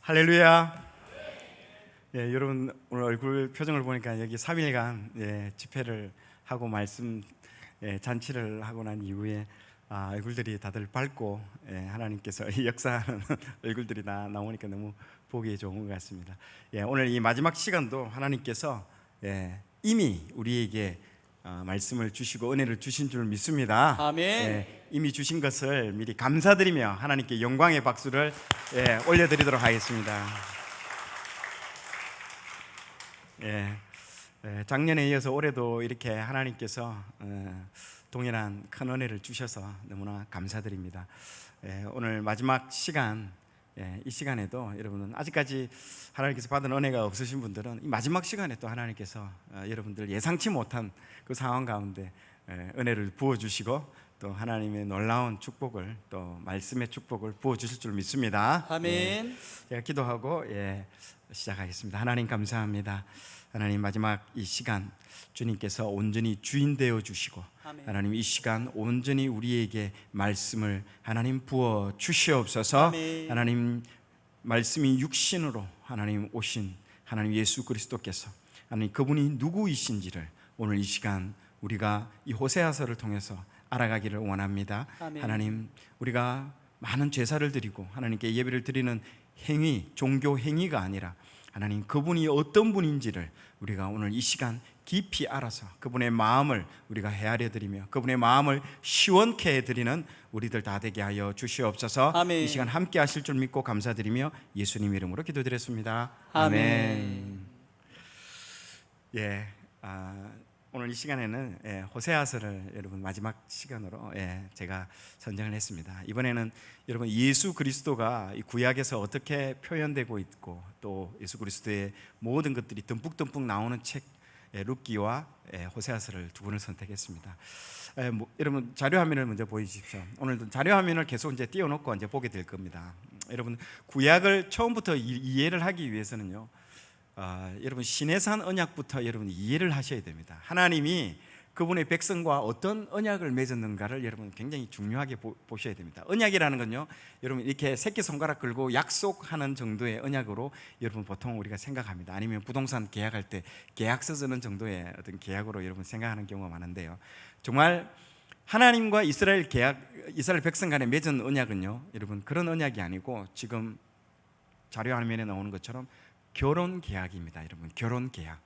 할렐루야. 여러분 오늘 얼굴 표정을 보니까 여기 3일간 집회를 하고 말씀 잔치를 하고 난 이후에 얼굴들이 다들 밝고 하나님께서 역사하는 얼굴들이 나오니까 너무 보기 좋은 것 같습니다. 오늘 이 마지막 시간도 하나님께서 이미 우리에게 말씀을 주시고 은혜를 주신 줄 믿습니다. 아멘. 이미 주신 것을 미리 감사드리며 하나님께 영광의 박수를 올려드리도록 하겠습니다. 작년에 이어서 올해도 이렇게 하나님께서 동일한 큰 은혜를 주셔서 너무나 감사드립니다. 오늘 마지막 시간, 이 시간에도 여러분은 아직까지 하나님께서 받은 은혜가 없으신 분들은 이 마지막 시간에 또 하나님께서 여러분들 예상치 못한 그 상황 가운데 은혜를 부어주시고 또 하나님의 놀라운 축복을, 또 말씀의 축복을 부어주실 줄 믿습니다. 아멘. 제가 기도하고 시작하겠습니다. 하나님 감사합니다. 하나님 마지막 이 시간 주님께서 온전히 주인 되어 주시고 아멘. 하나님 이 시간 온전히 우리에게 말씀을 하나님 부어 주시옵소서. 아멘. 하나님 말씀이 육신으로 하나님 오신 하나님 예수 그리스도께서 하나님 그분이 누구이신지를 오늘 이 시간 우리가 이 호세아서를 통해서 알아가기를 원합니다. 아멘. 하나님 우리가 많은 제사를 드리고 하나님께 예배를 드리는 행위, 종교 행위가 아니라 하나님 그분이 어떤 분인지를 우리가 오늘 이 시간 깊이 알아서 그분의 마음을 우리가 헤아려 드리며 그분의 마음을 시원케 해드리는 우리들 다 되게 하여 주시옵소서. 아멘. 이 시간 함께 하실 줄 믿고 감사드리며 예수님 이름으로 기도드렸습니다. 아멘. 오늘 이 시간에는 호세아서를 여러분 마지막 시간으로 제가 선정을 했습니다. 이번에는 여러분 예수 그리스도가 이 구약에서 어떻게 표현되고 있고 또 예수 그리스도의 모든 것들이 듬뿍듬뿍 나오는 책 룻기와 호세아서를 두 권을 선택했습니다. 여러분 자료 화면을 먼저 보여주십시오. 오늘도 자료 화면을 계속 이제 띄워놓고 이제 보게 될 겁니다. 여러분 구약을 처음부터 이해를 하기 위해서는요. 여러분 시내산 언약부터 여러분 이해를 하셔야 됩니다. 하나님이 그분의 백성과 어떤 언약을 맺었는가를 여러분 굉장히 중요하게 보셔야 됩니다. 언약이라는 건요, 여러분 이렇게 새끼손가락 걸고 약속하는 정도의 언약으로 여러분 보통 우리가 생각합니다. 아니면 부동산 계약할 때 계약서 쓰는 정도의 어떤 계약으로 여러분 생각하는 경우가 많은데요, 정말 하나님과 이스라엘 백성 간에 맺은 언약은요, 여러분 그런 언약이 아니고 지금 자료 화면에 나오는 것처럼 결혼 계약입니다. 여러분 결혼 계약,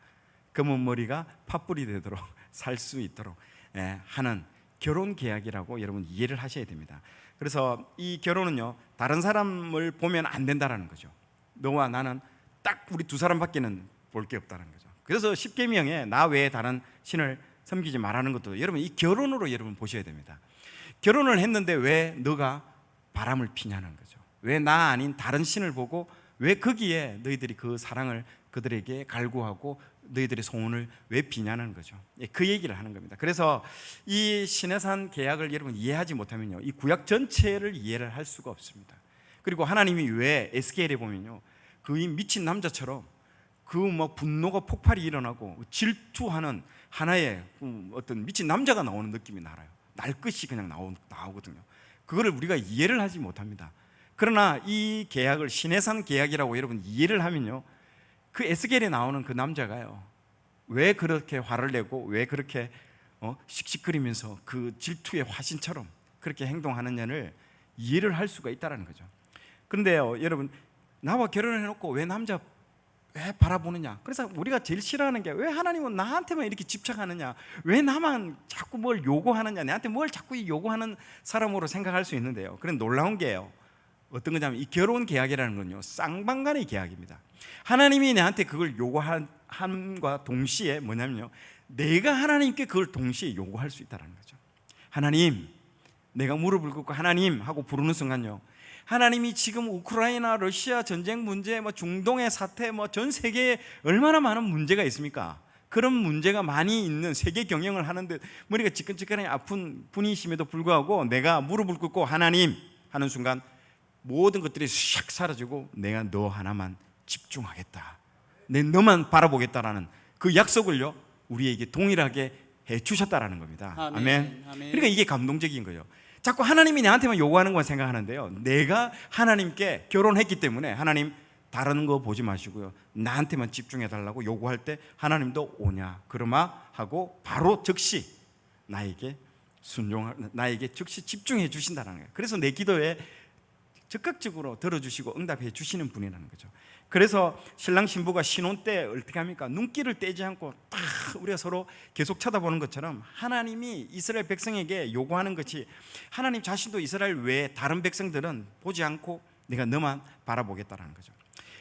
검은 머리가 팥불이 되도록 살 수 있도록 하는 결혼 계약이라고 여러분 이해를 하셔야 됩니다. 그래서 이 결혼은요 다른 사람을 보면 안 된다라는 거죠. 너와 나는 딱 우리 두 사람밖에는 볼 게 없다는 거죠. 그래서 십계명에 나 외에 다른 신을 섬기지 말라는 것도 여러분 이 결혼으로 여러분 보셔야 됩니다. 결혼을 했는데 왜 너가 바람을 피냐는 거죠. 왜 나 아닌 다른 신을 보고 왜 거기에 너희들이 그 사랑을 그들에게 갈구하고 너희들의 소원을 왜 비냐는 거죠. 그 얘기를 하는 겁니다. 그래서 이 시내산 계약을 여러분 이해하지 못하면요 이 구약 전체를 이해를 할 수가 없습니다. 그리고 하나님이 왜 에스겔에 보면요 그 미친 남자처럼 그 막 분노가 폭발이 일어나고 질투하는 하나의 어떤 미친 남자가 나오는 느낌이 나요. 날것이 그냥 나오거든요. 그거를 우리가 이해를 하지 못합니다. 그러나 이 계약을 시내산 계약이라고 여러분 이해를 하면요 그 에스겔에 나오는 그 남자가요 왜 그렇게 화를 내고 왜 그렇게 씩씩거리면서 그 질투의 화신처럼 그렇게 행동하느냐를 이해를 할 수가 있다는 거죠. 그런데요 여러분 나와 결혼을 해놓고 왜 남자 왜 바라보느냐. 그래서 우리가 제일 싫어하는 게 왜 하나님은 나한테만 이렇게 집착하느냐, 왜 나만 자꾸 뭘 요구하느냐, 내한테 뭘 자꾸 요구하는 사람으로 생각할 수 있는데요, 그런 놀라운 게요 어떤 거냐면 이 결혼 계약이라는 건요 쌍방간의 계약입니다. 하나님이 내한테 그걸 요구함과 동시에 뭐냐면요 내가 하나님께 그걸 동시에 요구할 수 있다는 거죠. 하나님, 내가 무릎을 꿇고 하나님 하고 부르는 순간요 하나님이 지금 우크라이나 러시아 전쟁 문제, 중동의 사태, 전 세계에 얼마나 많은 문제가 있습니까? 그런 문제가 많이 있는 세계 경영을 하는데 머리가 지끈지끈하게 아픈 분이심에도 불구하고 내가 무릎을 꿇고 하나님 하는 순간 모든 것들이 샥 사라지고 내가 너 하나만 집중하겠다, 내 너만 바라보겠다라는 그 약속을요 우리에게 동일하게 해주셨다라는 겁니다. 아멘. 그러니까 이게 감동적인 거예요. 자꾸 하나님이 나한테만 요구하는 건 생각하는데요, 내가 하나님께 결혼했기 때문에 하나님 다른 거 보지 마시고요, 나한테만 집중해 달라고 요구할 때 하나님도 오냐 그러마 하고 바로 즉시 나에게 나에게 즉시 집중해 주신다는 거예요. 그래서 내 기도에 적극적으로 들어주시고 응답해 주시는 분이라는 거죠. 그래서 신랑 신부가 신혼 때 어떻게 합니까? 눈길을 떼지 않고 딱 우리가 서로 계속 쳐다보는 것처럼 하나님이 이스라엘 백성에게 요구하는 것이, 하나님 자신도 이스라엘 외에 다른 백성들은 보지 않고 내가 너만 바라보겠다라는 거죠.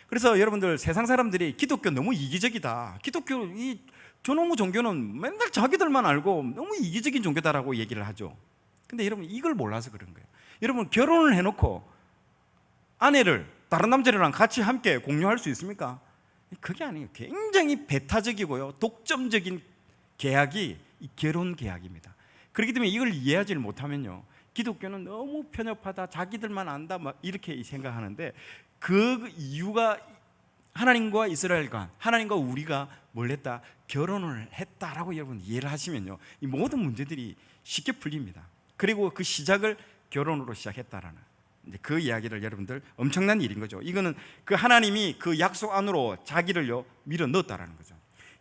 그래서 여러분들, 세상 사람들이 기독교 너무 이기적이다, 기독교 이 저놈의 종교는 맨날 자기들만 알고 너무 이기적인 종교다라고 얘기를 하죠. 근데 여러분, 이걸 몰라서 그런 거예요. 여러분, 결혼을 해놓고 아내를 다른 남자들이랑 같이 함께 공유할 수 있습니까? 그게 아니에요. 굉장히 배타적이고요, 독점적인 계약이 이 결혼 계약입니다. 그렇기 때문에 이걸 이해하지 못하면요, 기독교는 너무 편협하다, 자기들만 안다, 막 이렇게 생각하는데, 그 이유가 하나님과 이스라엘과 하나님과 우리가 뭘 했다? 결혼을 했다라고 여러분 이해를 하시면요, 이 모든 문제들이 쉽게 풀립니다. 그리고 그 시작을 결혼으로 시작했다라는 그 이야기를, 여러분들 엄청난 일인 거죠. 이거는 그 하나님이 그 약속 안으로 자기를요 밀어 넣었다라는 거죠.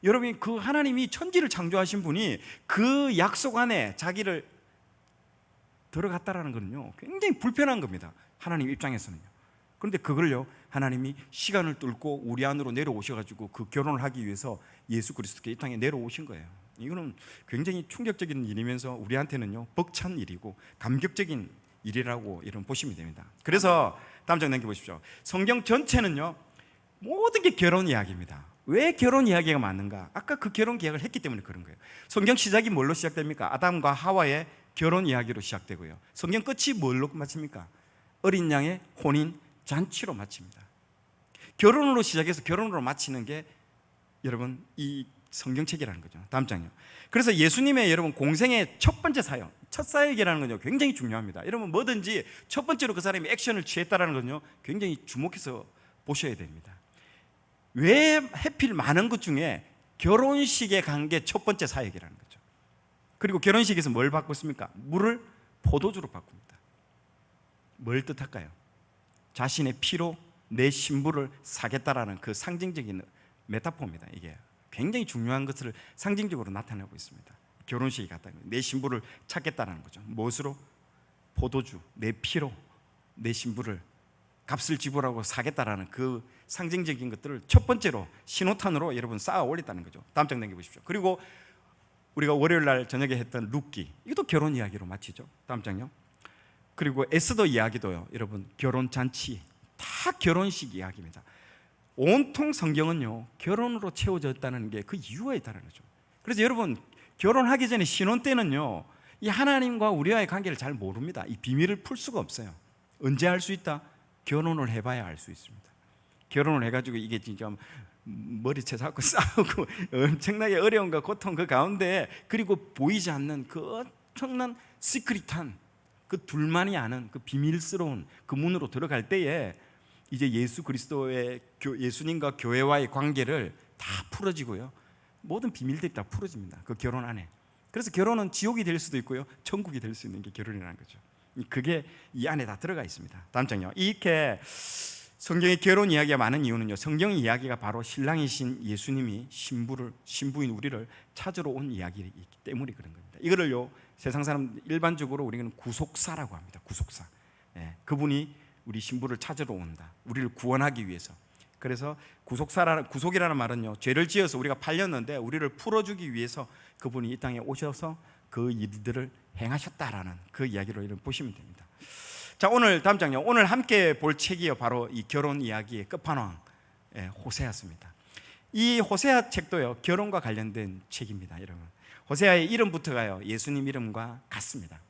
여러분, 그 하나님이 천지를 창조하신 분이 그 약속 안에 자기를 들어갔다라는 거는요 굉장히 불편한 겁니다, 하나님 입장에서는요. 그런데 그걸요 하나님이 시간을 뚫고 우리 안으로 내려오셔가지고 그 결혼을 하기 위해서 예수 그리스도께 이 땅에 내려오신 거예요. 이거는 굉장히 충격적인 일이면서 우리한테는요 벅찬 일이고 감격적인 일이라고 이런 보시면 됩니다. 그래서 다음 장 넘겨보십시오. 성경 전체는요 모든 게 결혼 이야기입니다. 왜 결혼 이야기가 많은가? 아까 그 결혼 계약을 했기 때문에 그런 거예요. 성경 시작이 뭘로 시작됩니까? 아담과 하와의 결혼 이야기로 시작되고요, 성경 끝이 뭘로 마칩니까? 어린 양의 혼인 잔치로 마칩니다. 결혼으로 시작해서 결혼으로 마치는 게 여러분 이 성경책이라는 거죠. 다음 장요. 그래서 예수님의 여러분 공생의 첫 번째 사역, 첫 사역이라는 건요 굉장히 중요합니다. 여러분, 뭐든지 첫 번째로 그 사람이 액션을 취했다라는 건요 굉장히 주목해서 보셔야 됩니다. 왜 하필 많은 것 중에 결혼식에 간 게 첫 번째 사역이라는 거죠. 그리고 결혼식에서 뭘 바꿨습니까? 물을 포도주로 바꿉니다. 뭘 뜻할까요? 자신의 피로 내 신부를 사겠다라는 그 상징적인 메타포입니다. 이게 굉장히 중요한 것을 상징적으로 나타내고 있습니다. 결혼식이 같다는 거예요. 내 신부를 찾겠다는 거죠. 무엇으로? 포도주, 내 피로 내 신부를 값을 지불하고 사겠다라는 그 상징적인 것들을 첫 번째로 신호탄으로 여러분 쌓아 올렸다는 거죠. 다음 장 넘겨보십시오. 그리고 우리가 월요일 날 저녁에 했던 룻기, 이것도 결혼 이야기로 마치죠. 다음 장요. 그리고 에스더 이야기도요, 여러분 결혼 잔치, 다 결혼식 이야기입니다. 온통 성경은요 결혼으로 채워졌다는 게 그 이유가 있다는 거죠. 그래서 여러분, 결혼하기 전에 신혼 때는요 이 하나님과 우리와의 관계를 잘 모릅니다. 이 비밀을 풀 수가 없어요. 언제 알 수 있다? 결혼을 해봐야 알 수 있습니다. 결혼을 해가지고 이게 진짜 머리채 잡고 싸우고 엄청나게 어려움과 고통 그 가운데, 그리고 보이지 않는 그 엄청난 시크릿한 그 둘만이 아는 그 비밀스러운 그 문으로 들어갈 때에 이제 예수 그리스도의 예수님과 교회와의 관계를 다 풀어지고요, 모든 비밀들이 다 풀어집니다, 그 결혼 안에. 그래서 결혼은 지옥이 될 수도 있고요, 천국이 될 수 있는 게 결혼이라는 거죠. 그게 이 안에 다 들어가 있습니다. 다음 장요. 이렇게 성경의 결혼 이야기가 많은 이유는요, 성경 이야기가 바로 신랑이신 예수님이 신부인 우리를 찾으러 온 이야기이기 때문에 그런 겁니다. 이거를요 세상 사람 일반적으로 우리는 구속사라고 합니다. 구속사. 그분이 우리 신부를 찾으러 온다, 우리를 구원하기 위해서. 그래서 구속이라는 말은요, 죄를 지어서 우리가 팔렸는데 우리를 풀어주기 위해서 그분이 이 땅에 오셔서 그 일들을 행하셨다라는 그 이야기로 이런 보시면 됩니다. 자, 오늘 다음 장요. 오늘 함께 볼 책이요 바로 이 결혼 이야기의 끝판왕 호세아입니다. 이 호세아 책도요 결혼과 관련된 책입니다. 여러분, 호세아의 이름부터가요 예수님 이름과 같습니다.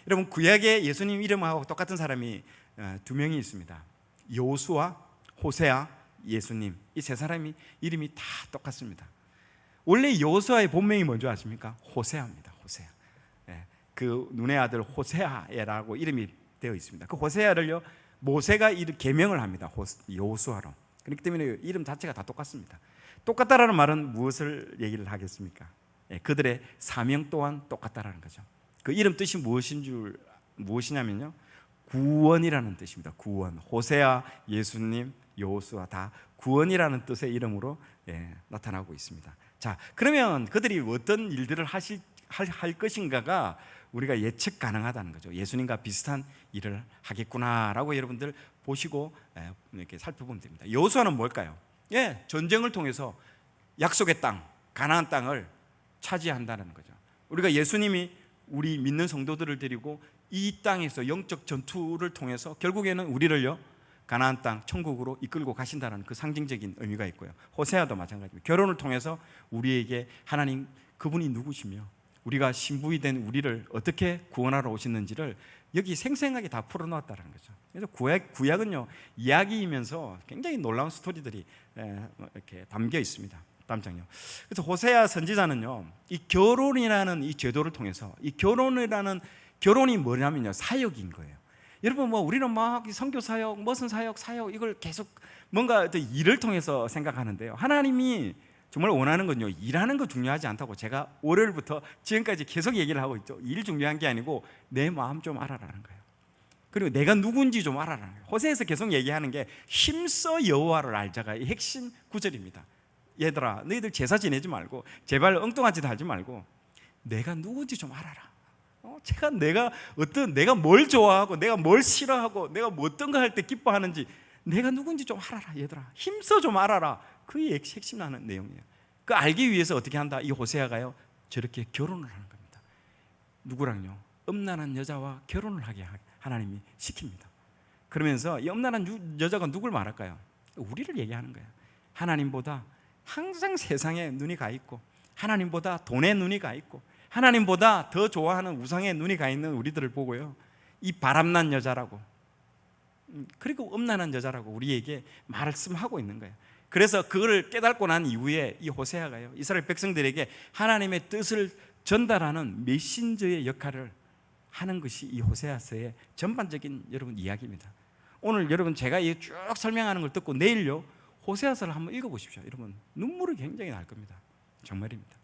여러분, 구약의 예수님 이름하고 똑같은 사람이 두 명이 있습니다. 여호수아, 호세아, 예수님, 이 세 사람이 이름이 다 똑같습니다. 원래 여호수아의 본명이 뭔지 아십니까? 호세아입니다. 호세아. 그 눈의 아들 호세아라고 이름이 되어 있습니다. 그 호세아를요 모세가 계명을 합니다. 여호수아로. 그렇기 때문에 이름 자체가 다 똑같습니다. 똑같다라는 말은 무엇을 얘기를 하겠습니까? 그들의 사명 또한 똑같다라는 거죠. 그 이름 뜻이 무엇이냐면요, 구원이라는 뜻입니다. 구원. 호세아, 예수님, 여호수아 다 구원이라는 뜻의 이름으로 나타나고 있습니다. 자, 그러면 그들이 어떤 일들을 할 것인가가 우리가 예측 가능하다는 거죠. 예수님과 비슷한 일을 하겠구나라고 여러분들 보시고 이렇게 살펴보면 됩니다. 여호수아는 뭘까요? 전쟁을 통해서 약속의 땅, 가나안 땅을 차지한다는 거죠. 우리가 예수님이 우리 믿는 성도들을 데리고 이 땅에서 영적 전투를 통해서 결국에는 우리를요 가나안 땅, 천국으로 이끌고 가신다는 그 상징적인 의미가 있고요. 호세아도 마찬가지입니다. 결혼을 통해서 우리에게 하나님 그분이 누구시며 우리가 신부이 된 우리를 어떻게 구원하러 오셨는지를 여기 생생하게 다 풀어놓았다는 거죠. 그래서 구약은요 이야기이면서 굉장히 놀라운 스토리들이 이렇게 담겨 있습니다. 다음 장요. 그래서 호세아 선지자는요 이 결혼이라는 이 제도를 통해서 이 결혼이 뭐냐면요 사역인 거예요. 여러분 우리는 막 선교 사역, 무슨 사역 이걸 계속 뭔가 일을 통해서 생각하는데요. 하나님이 정말 원하는 건요 일하는 거 중요하지 않다고 제가 월요일부터 지금까지 계속 얘기를 하고 있죠. 일 중요한 게 아니고 내 마음 좀 알아라는 거예요. 그리고 내가 누군지 좀 알아라는 거예요. 호세에서 계속 얘기하는 게 힘써 여호와를 알자가 이 핵심 구절입니다. 얘들아 너희들 제사 지내지 말고 제발 엉뚱한 짓 하지 말고 내가 누군지 좀 알아라. 내가 뭘 좋아하고 내가 뭘 싫어하고 내가 어떤 거 할 때 기뻐하는지 내가 누군지 좀 알아라. 얘들아 힘써 좀 알아라. 그게 핵심 나는 내용이에요. 그 알기 위해서 어떻게 한다? 이 호세아가요 저렇게 결혼을 하는 겁니다. 누구랑요? 음란한 여자와 결혼을 하게 하나님이 시킵니다. 그러면서 이 음란한 여자가 누굴 말할까요? 우리를 얘기하는 거예요. 하나님보다 항상 세상에 눈이 가 있고 하나님보다 돈에 눈이 가 있고 하나님보다 더 좋아하는 우상에 눈이 가 있는 우리들을 보고요 이 바람난 여자라고 그리고 음란한 여자라고 우리에게 말씀하고 있는 거예요. 그래서 그걸 깨닫고 난 이후에 이 호세아가요 이스라엘 백성들에게 하나님의 뜻을 전달하는 메신저의 역할을 하는 것이 이 호세아서의 전반적인 여러분 이야기입니다. 오늘 여러분 제가 이 쭉 설명하는 걸 듣고 내일요 호세아서를 한번 읽어보십시오. 여러분 눈물이 굉장히 날 겁니다. 정말입니다.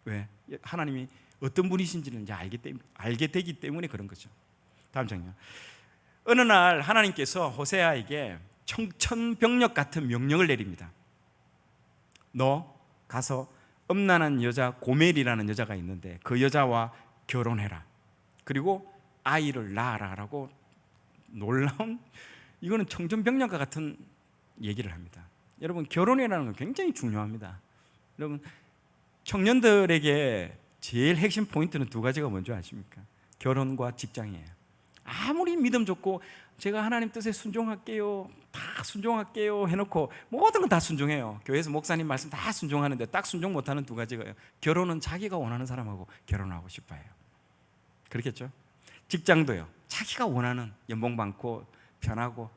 왜? 하나님이 어떤 분이신지는 이제 알게 되기 때문에 그런 거죠. 다음 장면. 어느 날 하나님께서 호세아에게 청천벽력 같은 명령을 내립니다. 너 가서 음란한 여자 고멜이라는 여자가 있는데 그 여자와 결혼해라. 그리고 아이를 낳아라라고 놀라운 이거는 청천벽력과 같은 얘기를 합니다. 여러분 결혼이라는 건 굉장히 중요합니다. 여러분 청년들에게 제일 핵심 포인트는 두 가지가 뭔지 아십니까? 결혼과 직장이에요. 아무리 믿음 좋고 제가 하나님 뜻에 순종할게요 다 순종할게요 해놓고 모든 건 다 순종해요. 교회에서 목사님 말씀 다 순종하는데 딱 순종 못하는 두 가지가요 결혼은 자기가 원하는 사람하고 결혼하고 싶어요. 그렇겠죠? 직장도요 자기가 원하는 연봉 많고 편하고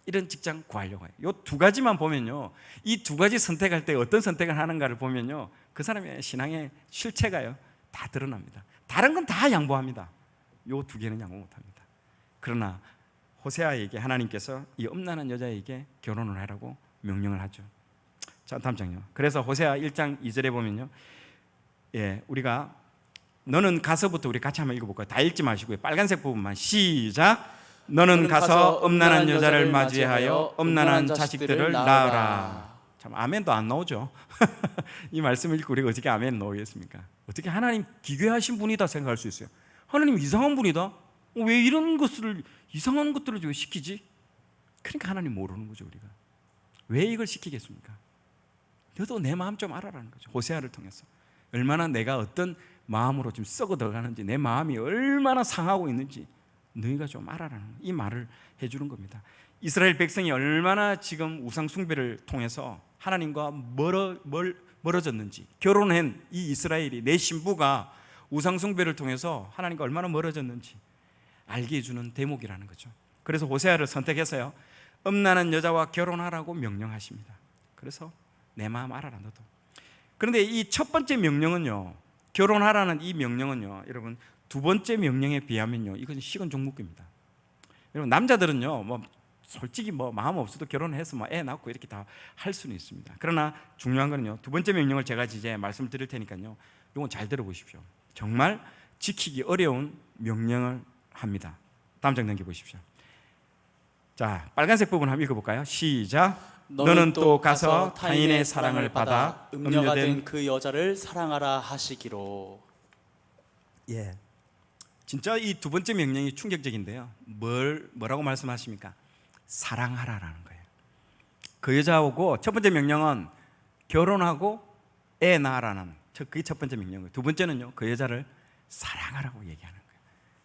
이런 직장 구하려고 해요. 이 두 가지만 보면요 이 두 가지 선택할 때 어떤 선택을 하는가를 보면요 그 사람의 신앙의 실체가요 다 드러납니다. 다른 건 다 양보합니다. 이 두 개는 양보 못합니다. 그러나 호세아에게 하나님께서 이 음란한 여자에게 결혼을 하라고 명령을 하죠. 자 다음 장요. 그래서 호세아 1장 2절에 보면요 우리가 너는 가서부터 우리 같이 한번 읽어볼까요? 다 읽지 마시고요 빨간색 부분만 시작. 너는 가서 음란한 여자를 맞이하여 음란한 자식들을 낳으라. 참 아멘도 안 나오죠. 이 말씀을 읽고 우리가 어떻게 아멘 나오겠습니까? 어떻게 하나님 기괴하신 분이다 생각할 수 있어요. 하나님 이상한 분이다. 왜 이런 것을 이상한 것들을 시키지? 그러니까 하나님 모르는 거죠. 우리가 왜 이걸 시키겠습니까? 너도 내 마음 좀 알아라는 거죠. 호세아를 통해서 얼마나 내가 어떤 마음으로 지금 썩어 들어가는지 내 마음이 얼마나 상하고 있는지 너희가 좀 알아라는 이 말을 해주는 겁니다. 이스라엘 백성이 얼마나 지금 우상 숭배를 통해서 하나님과 멀어졌는지 결혼한 이 이스라엘이 내 신부가 우상 숭배를 통해서 하나님과 얼마나 멀어졌는지 알게 해주는 대목이라는 거죠. 그래서 호세아를 선택해서요 음란한 여자와 결혼하라고 명령하십니다. 그래서 내 마음 알아라 너도. 그런데 이 첫 번째 명령은요 결혼하라는 이 명령은요 여러분 두 번째 명령에 비하면요 이건 식은 죽 묶기입니다. 여러분 남자들은요 솔직히 마음 없어도 결혼해서 애 낳고 이렇게 다 할 수는 있습니다. 그러나 중요한 거는요 두 번째 명령을 제가 이제 말씀드릴 테니까요 이건 잘 들어보십시오. 정말 지키기 어려운 명령을 합니다. 다음 장 넘겨보십시오. 자, 빨간색 부분 한번 읽어볼까요? 시작. 너는 또 가서 타인의 사랑을 받아 음녀가 된 그 여자를 사랑하라 하시기로. 예, 진짜 이 두 번째 명령이 충격적인데요. 뭐라고 말씀하십니까? 사랑하라라는 거예요. 그 여자하고 첫 번째 명령은 결혼하고 애 낳으라는, 그게 첫 번째 명령이에요. 두 번째는요, 그 여자를 사랑하라고 얘기하는 거예요.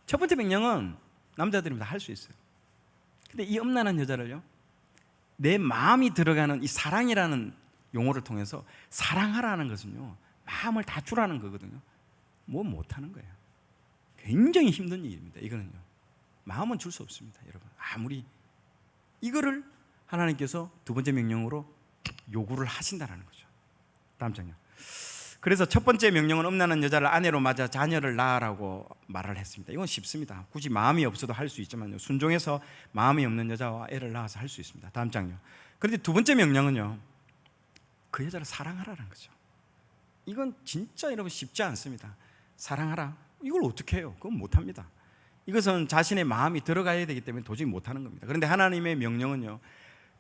첫 번째 명령은 남자들이 다 할 수 있어요. 근데 이 음란한 여자를요, 내 마음이 들어가는 이 사랑이라는 용어를 통해서 사랑하라는 것은요, 마음을 다 주라는 거거든요. 뭐 못하는 거예요. 굉장히 힘든 일입니다. 이거는요, 마음은 줄 수 없습니다, 여러분. 아무리 이거를 하나님께서 두 번째 명령으로 요구를 하신다는 거죠. 다음 장요. 그래서 첫 번째 명령은 음란한 여자를 아내로 맞아 자녀를 낳으라고 말을 했습니다. 이건 쉽습니다. 굳이 마음이 없어도 할 수 있지만요, 순종해서 마음이 없는 여자와 애를 낳아서 할 수 있습니다. 다음 장요. 그런데 두 번째 명령은요, 그 여자를 사랑하라는 거죠. 이건 진짜 여러분 쉽지 않습니다. 사랑하라, 이걸 어떻게 해요? 그건 못합니다. 이것은 자신의 마음이 들어가야 되기 때문에 도저히 못하는 겁니다. 그런데 하나님의 명령은요,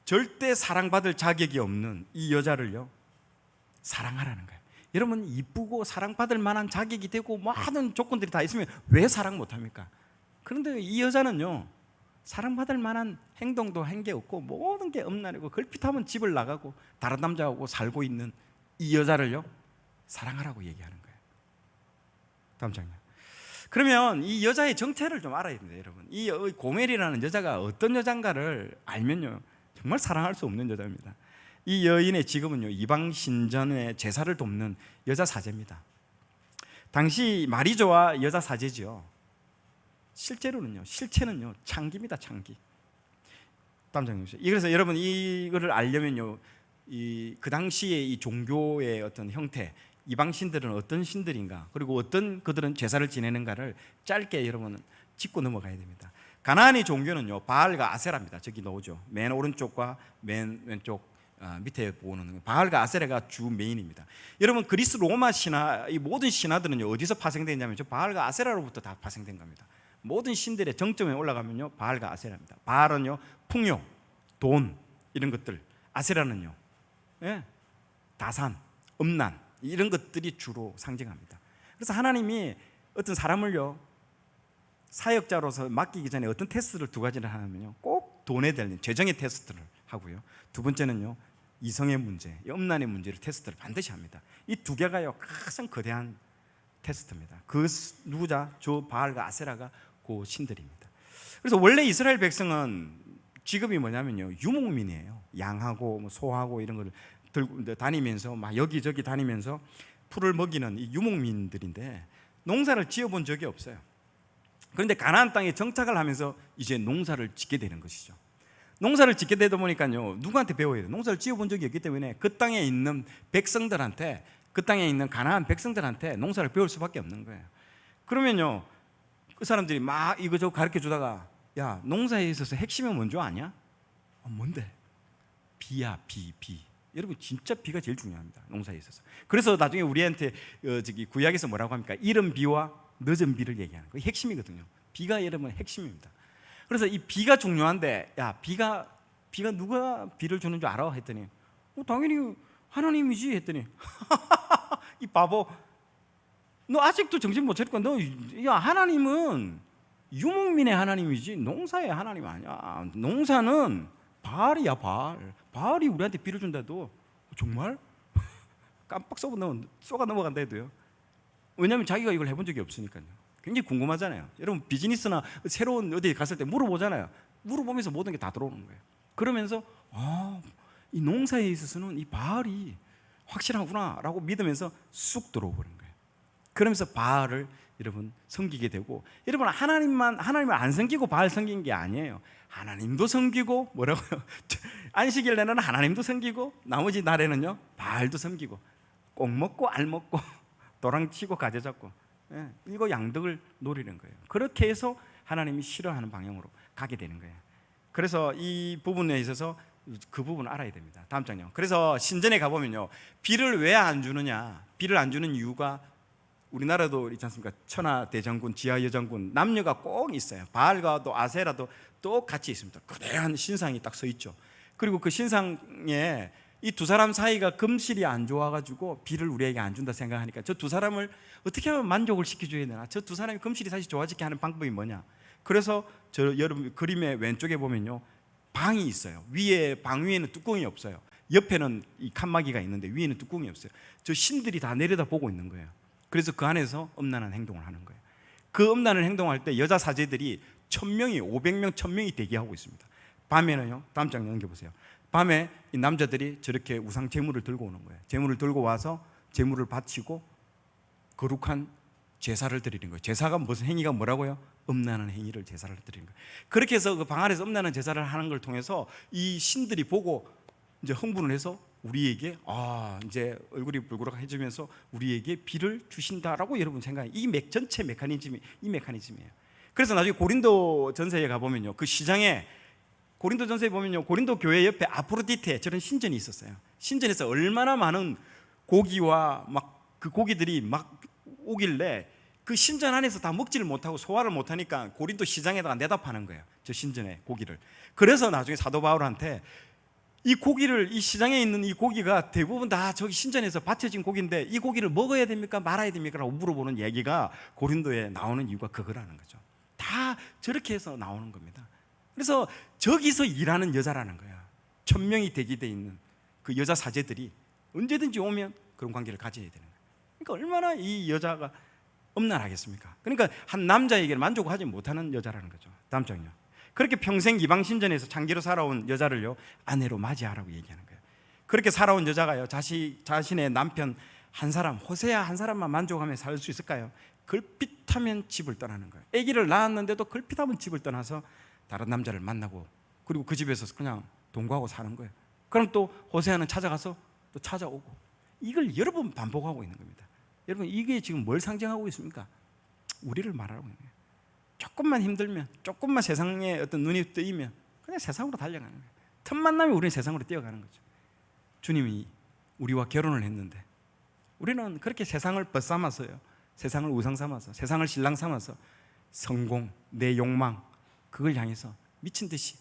절대 사랑받을 자격이 없는 이 여자를요, 사랑하라는 거예요. 여러분, 이쁘고 사랑받을 만한 자격이 되고 많은 조건들이 다 있으면 왜 사랑 못합니까? 그런데 이 여자는요, 사랑받을 만한 행동도 한 게 없고 모든 게 음란이고 걸핏하면 집을 나가고 다른 남자하고 살고 있는 이 여자를요, 사랑하라고 얘기하는 거예요. 다음 장면. 그러면 이 여자의 정체를 좀 알아야 됩니다, 여러분. 이 고멜이라는 여자가 어떤 여잔가를 알면요, 정말 사랑할 수 없는 여자입니다. 이 여인의 직업은요, 이방 신전의 제사를 돕는 여자 사제입니다. 당시 마리조와 여자 사제지요. 실제로는요, 실체는요, 창기입니다, 창기. 다음 장면이죠. 그래서 여러분, 이거를 알려면요, 그 당시의 이 종교의 어떤 형태, 이방 신들은 어떤 신들인가, 그리고 어떤 그들은 제사를 지내는가를 짧게 여러분은 짚고 넘어가야 됩니다. 가나안의 종교는요, 바알과 아세라입니다. 저기 나오죠. 맨 오른쪽과 맨 왼쪽 밑에 보는 바알과 아세라가 주 메인입니다. 여러분, 그리스 로마 신화, 이 모든 신화들은요, 어디서 파생되냐면 저 바알과 아세라로부터 다 파생된 겁니다. 모든 신들의 정점에 올라가면요, 바알과 아세라입니다. 바알은요, 풍요, 돈, 이런 것들. 아세라는요, 다산, 음란, 이런 것들이 주로 상징합니다. 그래서 하나님이 어떤 사람을요, 사역자로서 맡기기 전에 어떤 테스트를 두 가지를 하냐면요, 꼭 돈에 대한 재정의 테스트를 하고요, 두 번째는요, 이성의 문제, 음란의 문제를 테스트를 반드시 합니다. 이 두 개가요, 가장 거대한 테스트입니다. 그 누구자? 저 바알과 아세라가 그 신들입니다. 그래서 원래 이스라엘 백성은 직업이 뭐냐면요, 유목민이에요. 양하고 소하고 이런 걸 들고 다니면서 막 여기저기 다니면서 풀을 먹이는 이 유목민들인데 농사를 지어본 적이 없어요. 그런데 가나안 땅에 정착을 하면서 이제 농사를 짓게 되는 것이죠. 농사를 짓게 되다 보니까요, 누구한테 배워야 돼요? 농사를 지어본 적이 없기 때문에 그 땅에 있는 백성들한테, 그 땅에 있는 가나안 백성들한테 농사를 배울 수밖에 없는 거예요. 그러면요, 그 사람들이 막 이거저거 가르쳐 주다가, 야, 농사에 있어서 핵심은 뭔지 아냐? 뭔데? 비야, 비. 여러분, 진짜 비가 제일 중요합니다, 농사에 있어서. 그래서 나중에 우리한테 구약에서 뭐라고 합니까? 이른 비와 늦은 비를 얘기하는 거예요. 핵심이거든요. 비가 여러분 핵심입니다. 그래서 이 비가 중요한데, 야, 비가 누가 비를 주는 줄 알아? 했더니 당연히 하나님이지 했더니 이 바보, 너 아직도 정신 못 차릴까? 야, 하나님은 유목민의 하나님이지 농사의 하나님 아니야. 농사는 바알이야, 바알이 우리한테 비를 준다도 정말 깜빡 쏘가 넘어간다 해도요. 왜냐하면 자기가 이걸 해본 적이 없으니까요. 굉장히 궁금하잖아요. 여러분, 비즈니스나 새로운 어디 갔을 때 물어보잖아요. 물어보면서 모든 게 다 들어오는 거예요. 그러면서 이 농사에 있어서는 이 바알이 확실하구나라고 믿으면서 쑥 들어오는 거예요. 그러면서 바알을 여러분 섬기게 되고, 여러분, 하나님을 안 섬기고 바알 섬긴 게 아니에요. 하나님도 섬기고, 뭐라고요? 안식일에는 하나님도 섬기고, 나머지 날에는요, 바알도 섬기고, 꼭 먹고 알 먹고 도랑치고 가재 잡고, 이거 양득을 노리는 거예요. 그렇게 해서 하나님이 싫어하는 방향으로 가게 되는 거예요. 그래서 이 부분에 있어서 그 부분을 알아야 됩니다. 다음 장요. 그래서 신전에 가보면요, 비를 왜 안 주느냐, 비를 안 주는 이유가 우리나라도 있지 않습니까? 천하 대장군, 지하 여장군, 남녀가 꼭 있어요. 바알과도 아세라도 똑같이 있습니다. 거대한 신상이 딱 서 있죠. 그리고 그 신상에 이 두 사람 사이가 금실이 안 좋아가지고 비를 우리에게 안 준다 생각하니까 저 두 사람을 어떻게 하면 만족을 시켜줘야 되나? 저 두 사람이 금실이 사실 좋아지게 하는 방법이 뭐냐? 그래서 여러분 그림의 왼쪽에 보면요, 방이 있어요. 위에 방 위에는 뚜껑이 없어요. 옆에는 이 칸막이가 있는데 위에는 뚜껑이 없어요. 저 신들이 다 내려다 보고 있는 거예요. 그래서 그 안에서 음란한 행동을 하는 거예요. 그 음란한 행동할 때 여자 사제들이 1000명이 500명 1000명이 대기하고 있습니다. 밤에는요, 다음 장 넘겨보세요. 밤에 이 남자들이 저렇게 우상 제물을 들고 오는 거예요. 제물을 들고 와서 제물을 바치고 거룩한 제사를 드리는 거예요. 제사가 무슨 행위가 뭐라고요? 음란한 행위를 제사를 드리는 거예요. 그렇게 해서 그 방 안에서 음란한 제사를 하는 걸 통해서 이 신들이 보고 이제 흥분을 해서 우리에게 이제 얼굴이 불그락해지면서 우리에게 비를 주신다라고 여러분 생각해요. 이 전체 메커니즘이 이 메커니즘이에요. 그래서 나중에 고린도 전서에 가보면요, 그 시장에 고린도 전서에 보면요, 고린도 교회 옆에 아프로디테 저런 신전이 있었어요. 신전에서 얼마나 많은 고기와 막 그 고기들이 막 오길래 그 신전 안에서 다 먹지를 못하고 소화를 못하니까 고린도 시장에다가 내다 파는 거예요, 저 신전의 고기를. 그래서 나중에 사도 바울한테 이 고기를, 이 시장에 있는 이 고기가 대부분 다 저기 신전에서 바쳐진 고기인데 이 고기를 먹어야 됩니까 말아야 됩니까? 라고 물어보는 얘기가 고린도에 나오는 이유가 그거라는 거죠. 다 저렇게 해서 나오는 겁니다. 그래서 저기서 일하는 여자라는 거야. 1000명이 대기되어 있는 그 여자 사제들이 언제든지 오면 그런 관계를 가져야 되는 거야. 그러니까 얼마나 이 여자가 음란하겠습니까? 그러니까 한 남자에게 만족하지 못하는 여자라는 거죠. 다음 장요. 그렇게 평생 이방 신전에서 장기로 살아온 여자를요, 아내로 맞이하라고 얘기하는 거예요. 그렇게 살아온 여자가요, 자신의 남편 한 사람, 호세아 한 사람만 만족하며 살 수 있을까요? 걸핏하면 집을 떠나는 거예요. 아기를 낳았는데도 걸핏하면 집을 떠나서 다른 남자를 만나고, 그리고 그 집에서 그냥 동거하고 사는 거예요. 그럼 또 호세아는 찾아가서 또 찾아오고, 이걸 여러 번 반복하고 있는 겁니다. 여러분, 이게 지금 뭘 상징하고 있습니까? 우리를 말하고 있는 거예요. 조금만 힘들면, 조금만 세상에 어떤 눈이 뜨이면 그냥 세상으로 달려가는 거예요. 틈만 나면 우리는 세상으로 뛰어가는 거죠. 주님이 우리와 결혼을 했는데 우리는 그렇게 세상을 벗삼아서요, 세상을 우상 삼아서, 세상을 신랑 삼아서 성공, 내 욕망, 그걸 향해서 미친 듯이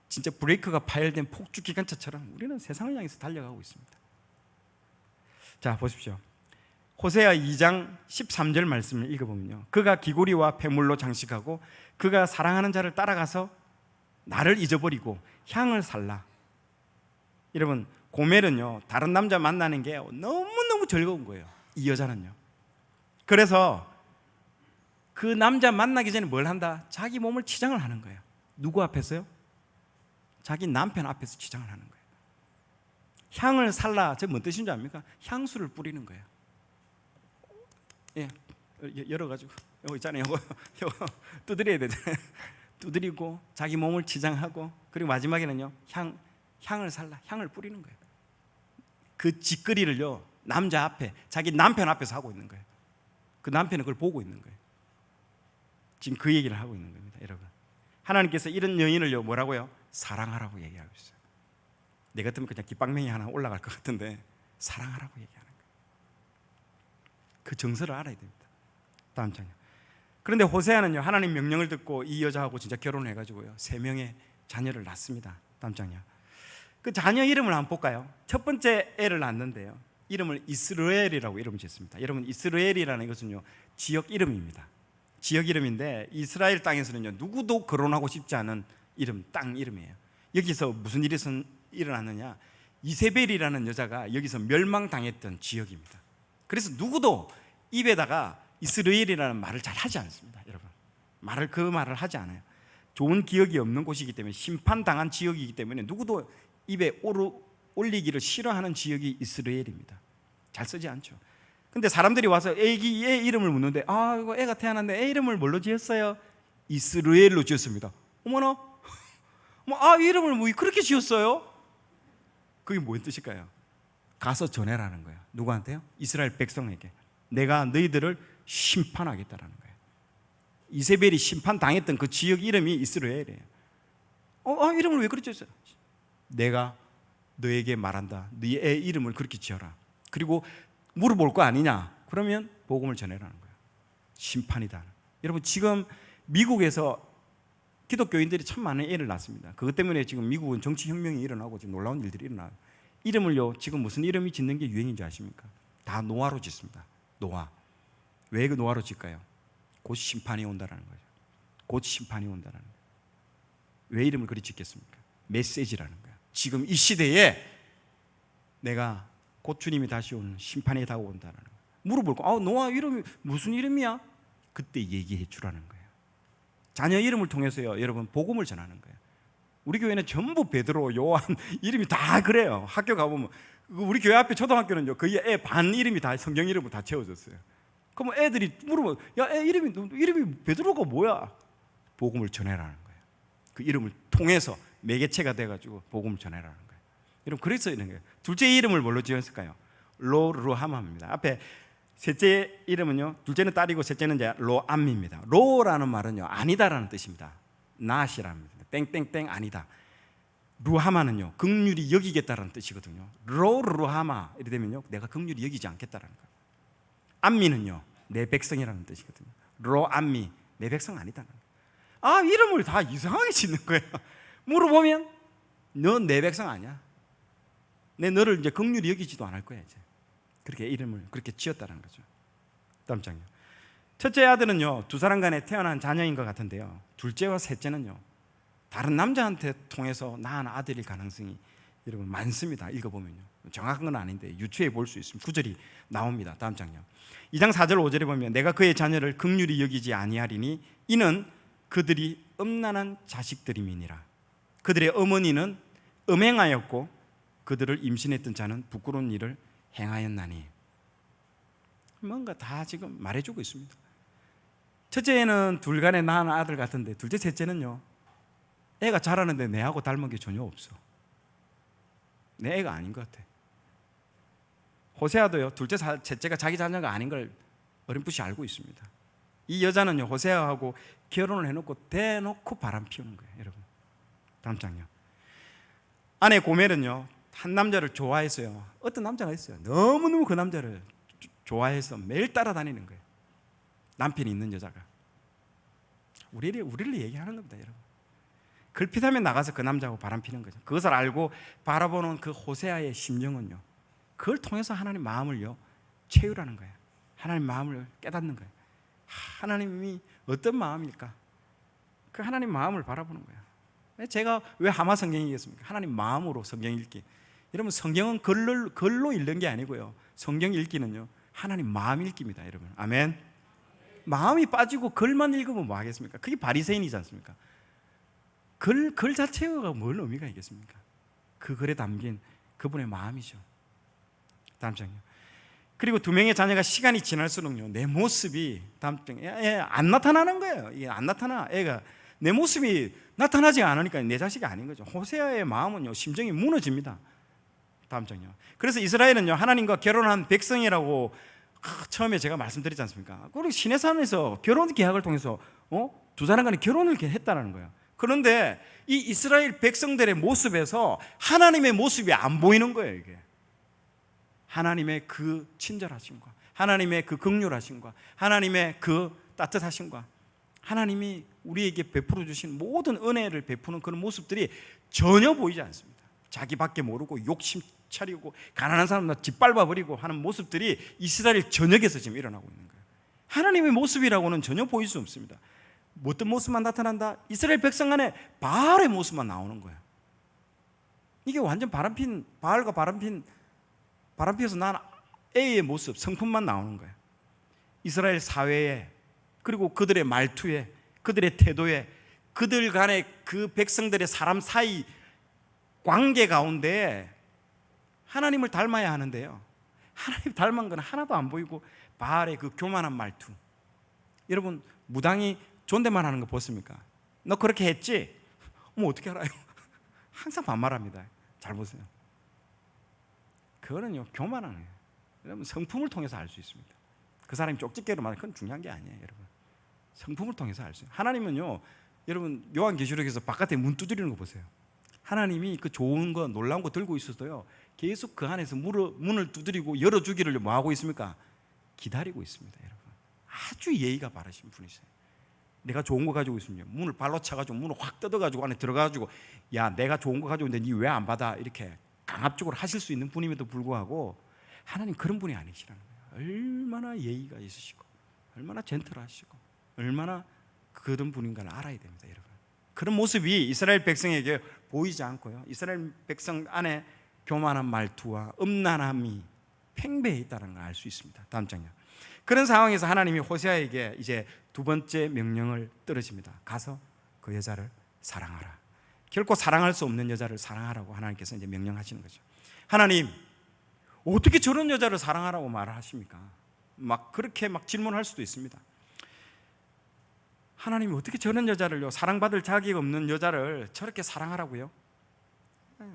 진짜 브레이크가 파열된 폭주 기관차처럼 우리는 세상을 향해서 달려가고 있습니다. 자, 보십시오. 호세아 2장 13절 말씀을 읽어보면요, 그가 기고리와 폐물로 장식하고 그가 사랑하는 자를 따라가서 나를 잊어버리고 향을 살라. 여러분, 고멜은요, 다른 남자 만나는 게 너무너무 즐거운 거예요. 이 여자는요. 그래서 그 남자 만나기 전에 뭘 한다? 자기 몸을 치장을 하는 거예요. 누구 앞에서요? 자기 남편 앞에서 치장을 하는 거예요. 향을 살라, 저 뭔 뜻인지 압니까? 향수를 뿌리는 거예요. 예, 열어가지고 이거 있잖아요. 이거 두드려야 되잖아요. 두드리고 자기 몸을 치장하고, 그리고 마지막에는요, 향을 살라, 향을 뿌리는 거예요. 그 짓거리를요, 남자 앞에, 자기 남편 앞에서 하고 있는 거예요. 그 남편은 그걸 보고 있는 거예요. 지금 그 얘기를 하고 있는 겁니다, 여러분. 하나님께서 이런 여인을요, 뭐라고요? 사랑하라고 얘기하고 있어요. 내 같으면 그냥 깃방맹이 하나 올라갈 것 같은데 사랑하라고 얘기하는 거예요. 그 정서를 알아야 됩니다. 다음 장면. 그런데 호세아는요, 하나님 명령을 듣고 이 여자하고 진짜 결혼을 해가지고요, 3명의 자녀를 낳습니다. 다음 장면. 그 자녀 이름을 한번 볼까요? 첫 번째 애를 낳는데요, 이름을 이스라엘이라고 이름을 짓습니다. 여러분, 이스라엘이라는 것은요, 지역 이름입니다. 지역 이름인데 이스라엘 땅에서는요, 누구도 거론하고 싶지 않은 이름, 땅 이름이에요. 여기서 무슨 일이 일어났느냐? 이세벨이라는 여자가 여기서 멸망당했던 지역입니다. 그래서 누구도 입에다가 이스라엘이라는 말을 잘 하지 않습니다, 여러분. 그 말을 하지 않아요. 좋은 기억이 없는 곳이기 때문에, 심판당한 지역이기 때문에 누구도 입에 올리기를 싫어하는 지역이 이스라엘입니다. 잘 쓰지 않죠. 근데 사람들이 와서 애 이름을 묻는데, 이거 애가 태어났는데 애 이름을 뭘로 지었어요? 이스라엘로 지었습니다. 어머나, 이 이름을 뭐 그렇게 지었어요? 그게 무슨 뜻일까요? 가서 전해라는 거예요. 누구한테요? 이스라엘 백성에게. 내가 너희들을 심판하겠다라는 거예요. 이세벨이 심판당했던 그 지역 이름이 이스라엘이에요. 이름을 왜 그렇게 지었어요? 내가 너에게 말한다. 너희 애 이름을 그렇게 지어라. 그리고 물어볼 거 아니냐? 그러면 복음을 전해라는 거예요. 심판이다. 여러분 지금 미국에서 기독교인들이 참 많은 애를 낳습니다. 그것 때문에 지금 미국은 정치 혁명이 일어나고 지금 놀라운 일들이 일어나요. 이름을요 지금 무슨 이름이 짓는 게 유행인 줄 아십니까? 다 노아로 짓습니다. 노아. 왜 그 노아로 짓까요? 곧 심판이 온다라는 거죠. 곧 심판이 온다라는 거예요. 왜 이름을 그리 짓겠습니까? 메시지라는 거예요. 지금 이 시대에 내가 곧 주님이 다시 오는 심판이 다가온다라는 거예요. 물어볼 거, 노아 이름이 무슨 이름이야? 그때 얘기해 주라는 거예요. 자녀 이름을 통해서요, 여러분 복음을 전하는 거예요. 우리 교회는 전부 베드로, 요한 이름이 다 그래요. 학교 가보면 우리 교회 앞에 초등학교는요, 거의 애 반 이름이 다 성경 이름으로 다 채워졌어요. 그러면 애들이 물어보면, 야, 애 이름이 베드로가 뭐야? 복음을 전해라는 거예요. 그 이름을 통해서 매개체가 돼가지고 복음을 전해라는 거예요. 여러분 그래서 이런 거예요. 둘째 이름을 뭘로 지었을까요? 로루하마입니다. 앞에 셋째 이름은요, 둘째는 딸이고 셋째는 이제 로암입니다. 로라는 말은요 아니다라는 뜻입니다. not이랍니다. 땡땡땡 아니다. 루하마는요 긍휼히 여기겠다라는 뜻이거든요. 로루하마 이렇게 되면요 내가 긍휼히 여기지 않겠다라는 거예요. 암미는요 내 백성이라는 뜻이거든요. 로암미 내 백성 아니다는 거예요. 이름을 다 이상하게 짓는 거예요. 물어보면 너 내 백성 아니야. 내 너를 이제 긍휼히 여기지도 않을 거야 이제. 그렇게 이름을 그렇게 지었다는 거죠. 다음 장요. 첫째 아들은요 두 사람 간에 태어난 자녀인 것 같은데요, 둘째와 셋째는요 다른 남자한테 통해서 낳은 아들일 가능성이 여러분 많습니다. 읽어보면요 정확한 건 아닌데 유추해 볼 수 있습니다. 구절이 나옵니다. 다음 장요. 2장 4절 5절에 보면 내가 그의 자녀를 긍휼히 여기지 아니하리니 이는 그들이 음란한 자식들임이니라. 그들의 어머니는 음행하였고 그들을 임신했던 자는 부끄러운 일을 행하였나니. 뭔가 다 지금 말해주고 있습니다. 첫째는 둘 간에 낳은 아들 같은데 둘째 셋째는요 애가 자라는데 내하고 닮은 게 전혀 없어. 내 애가 아닌 것 같아. 호세아도요 둘째 셋째가 자기 자녀가 아닌 걸 어렴풋이 알고 있습니다. 이 여자는요 호세아하고 결혼을 해놓고 대놓고 바람 피우는 거예요. 여러분 다음 장요. 아내 고멜은요 한 남자를 좋아했어요. 어떤 남자가 있어요. 너무너무 그 남자를 좋아해서 매일 따라다니는 거예요. 남편이 있는 여자가. 우리를 얘기하는 겁니다. 여러분 글핏하면 나가서 그 남자하고 바람피는 거죠. 그것을 알고 바라보는 그 호세아의 심정은요 그걸 통해서 하나님 마음을요 채우라는 거예요. 하나님 마음을 깨닫는 거예요. 하나님이 어떤 마음일까? 그 하나님 마음을 바라보는 거예요. 제가 왜 하마 성경이겠습니까? 하나님 마음으로 성경 읽기. 여러분 성경은 글로 읽는 게 아니고요, 성경 읽기는요 하나님 마음 읽기입니다. 여러분 아멘. 마음이 빠지고 글만 읽으면 뭐 하겠습니까? 그게 바리새인이지 않습니까? 글 자체가 뭘 의미가 있겠습니까? 그 글에 담긴 그분의 마음이죠. 다음 장요. 그리고 두 명의 자녀가 시간이 지날수록요 내 모습이 다음 장에 안 나타나는 거예요. 이게 안 나타나. 애가 내 모습이 나타나지 않으니까 내 자식이 아닌 거죠. 호세아의 마음은요 심정이 무너집니다. 다음 장요. 그래서 이스라엘은요 하나님과 결혼한 백성이라고 처음에 제가 말씀드리지 않습니까? 그리고 시내산에서 결혼 계약을 통해서 두 사람 간에 결혼을 했다는 거예요. 그런데 이 이스라엘 백성들의 모습에서 하나님의 모습이 안 보이는 거예요. 이게 하나님의 그 친절하심과 하나님의 그 긍휼하심과 하나님의 그 따뜻하심과 하나님이 우리에게 베풀어 주신 모든 은혜를 베푸는 그런 모습들이 전혀 보이지 않습니다. 자기밖에 모르고 욕심 차리고 가난한 사람들 짓밟아버리고 하는 모습들이 이스라엘 전역에서 지금 일어나고 있는 거예요. 하나님의 모습이라고는 전혀 보일 수 없습니다. 어떤 모습만 나타난다? 이스라엘 백성 안에 바알의 모습만 나오는 거예요. 이게 완전 바알과 바람피어서 난 애의 모습, 성품만 나오는 거예요. 이스라엘 사회에, 그리고 그들의 말투에, 그들의 태도에, 그들 간의 그 백성들의 사람 사이 관계 가운데 하나님을 닮아야 하는데요, 하나님 닮은 건 하나도 안 보이고 바알의 그 교만한 말투. 여러분 무당이 존댓말 하는 거 보십니까? 너 그렇게 했지? 어떻게 알아요? 항상 반말합니다. 잘 보세요. 그거는요 교만한 거예요. 여러분 성품을 통해서 알 수 있습니다. 그 사람이 쪽집게로 말하는 건 중요한 게 아니에요. 여러분 성품을 통해서 알 수 있어요. 하나님은요 여러분 요한계시록에서 바깥에 문 두드리는 거 보세요. 하나님이 그 좋은 거 놀라운 거 들고 있어도요 계속 그 안에서 문을 두드리고 열어주기를 뭐 하고 있습니까? 기다리고 있습니다. 여러분, 아주 예의가 바르신 분이세요. 내가 좋은 거 가지고 있으면 문을 발로 차가지고 문을 확 뜯어가지고 안에 들어가가지고 야 내가 좋은 거 가지고 있는데 니 왜 안 받아 이렇게 강압적으로 하실 수 있는 분임에도 불구하고 하나님 그런 분이 아니시라는 거예요. 얼마나 예의가 있으시고 얼마나 젠틀하시고 얼마나 그런 분인가를 알아야 됩니다. 여러분, 그런 모습이 이스라엘 백성에게 보이지 않고요, 이스라엘 백성 안에 교만한 말투와 음란함이 팽배해 있다는 걸 알 수 있습니다. 다음 장면. 그런 상황에서 하나님이 호세아에게 이제 두 번째 명령을 떨어집니다. 가서 그 여자를 사랑하라. 결코 사랑할 수 없는 여자를 사랑하라고 하나님께서 이제 명령하시는 거죠. 하나님, 어떻게 저런 여자를 사랑하라고 말을 하십니까? 막 그렇게 막 질문할 수도 있습니다. 하나님이 어떻게 저런 여자를요, 사랑받을 자격이 없는 여자를 저렇게 사랑하라고요?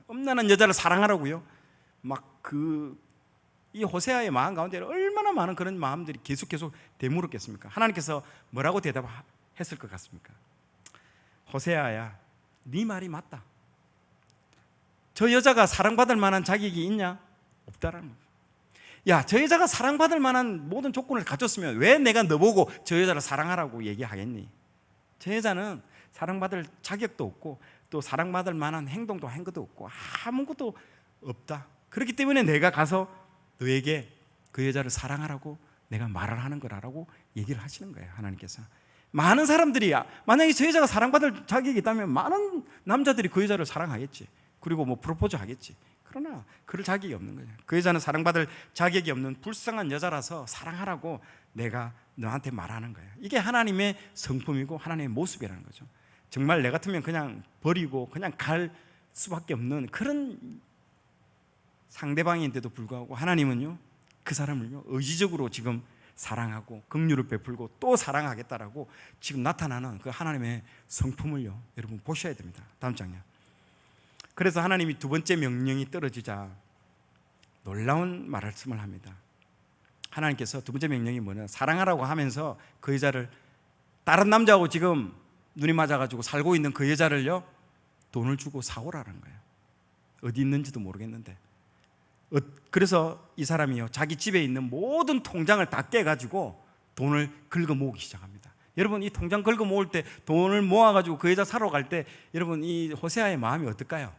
음란한 여자를 사랑하라고요? 막 이 호세아의 마음 가운데 얼마나 많은 그런 마음들이 계속 되물었겠습니까? 하나님께서 뭐라고 대답했을 것 같습니까? 호세아야, 네 말이 맞다. 저 여자가 사랑받을 만한 자격이 있냐? 없다라는 거예요. 야, 저 여자가 사랑받을 만한 모든 조건을 갖췄으면 왜 내가 너보고 저 여자를 사랑하라고 얘기하겠니? 저 여자는 사랑받을 자격도 없고 또 사랑받을 만한 행동도 한 것도 없고 아무것도 없다. 그렇기 때문에 내가 가서 너에게 그 여자를 사랑하라고 내가 말을 하는 거라고 얘기를 하시는 거예요. 하나님께서. 많은 사람들이 만약에 저 여자가 사랑받을 자격이 있다면 많은 남자들이 그 여자를 사랑하겠지. 그리고 뭐 프로포즈 하겠지. 그러나 그럴 자격이 없는 거예요. 그 여자는 사랑받을 자격이 없는 불쌍한 여자라서 사랑하라고 내가 너한테 말하는 거예요. 이게 하나님의 성품이고 하나님의 모습이라는 거죠. 정말 내 같으면 그냥 버리고 그냥 갈 수밖에 없는 그런 상대방인데도 불구하고 하나님은요, 그 사람을요 의지적으로 지금 사랑하고 긍휼을 베풀고 또 사랑하겠다라고 지금 나타나는 그 하나님의 성품을요 여러분 보셔야 됩니다. 다음 장면. 그래서 하나님이 두 번째 명령이 떨어지자 놀라운 말씀을 합니다. 하나님께서 두 번째 명령이 뭐냐, 사랑하라고 하면서 그 여자를, 다른 남자하고 지금 눈이 맞아가지고 살고 있는 그 여자를요 돈을 주고 사오라는 거예요. 어디 있는지도 모르겠는데. 그래서 이 사람이요 자기 집에 있는 모든 통장을 다 깨가지고 돈을 긁어 모으기 시작합니다. 여러분, 이 통장 긁어 모을 때 돈을 모아가지고 그 여자 사러 갈 때 여러분 이 호세아의 마음이 어떨까요?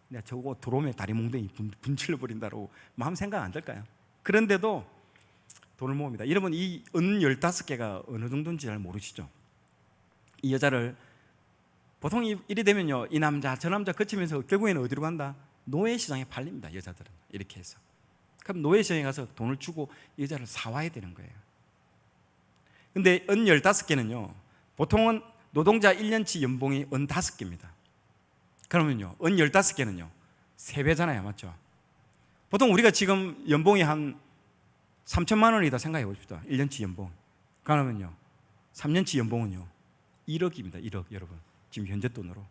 내가 저거 들어오면 다리 몽둥이 분칠러 버린다고 마음 생각 안 들까요? 그런데도 돈을 모읍니다. 여러분, 이 은 15개가 어느 정도인지 잘 모르시죠? 이 여자를 보통 이래 되면요 이 남자 저 남자 거치면서 결국에는 어디로 간다? 노예시장에 팔립니다. 여자들은 이렇게 해서. 그럼 노예시장에 가서 돈을 주고 여자를 사와야 되는 거예요. 근데 은 15개는요 보통은 노동자 1년치 연봉이 은 5개입니다. 그러면요 은 15개는요 3배잖아요, 맞죠? 보통 우리가 지금 연봉이 한 3천만 원이다 생각해 보십시오. 1년치 연봉. 그러면요 3년치 연봉은요 1억입니다. 1억. 여러분, 지금 현재 돈으로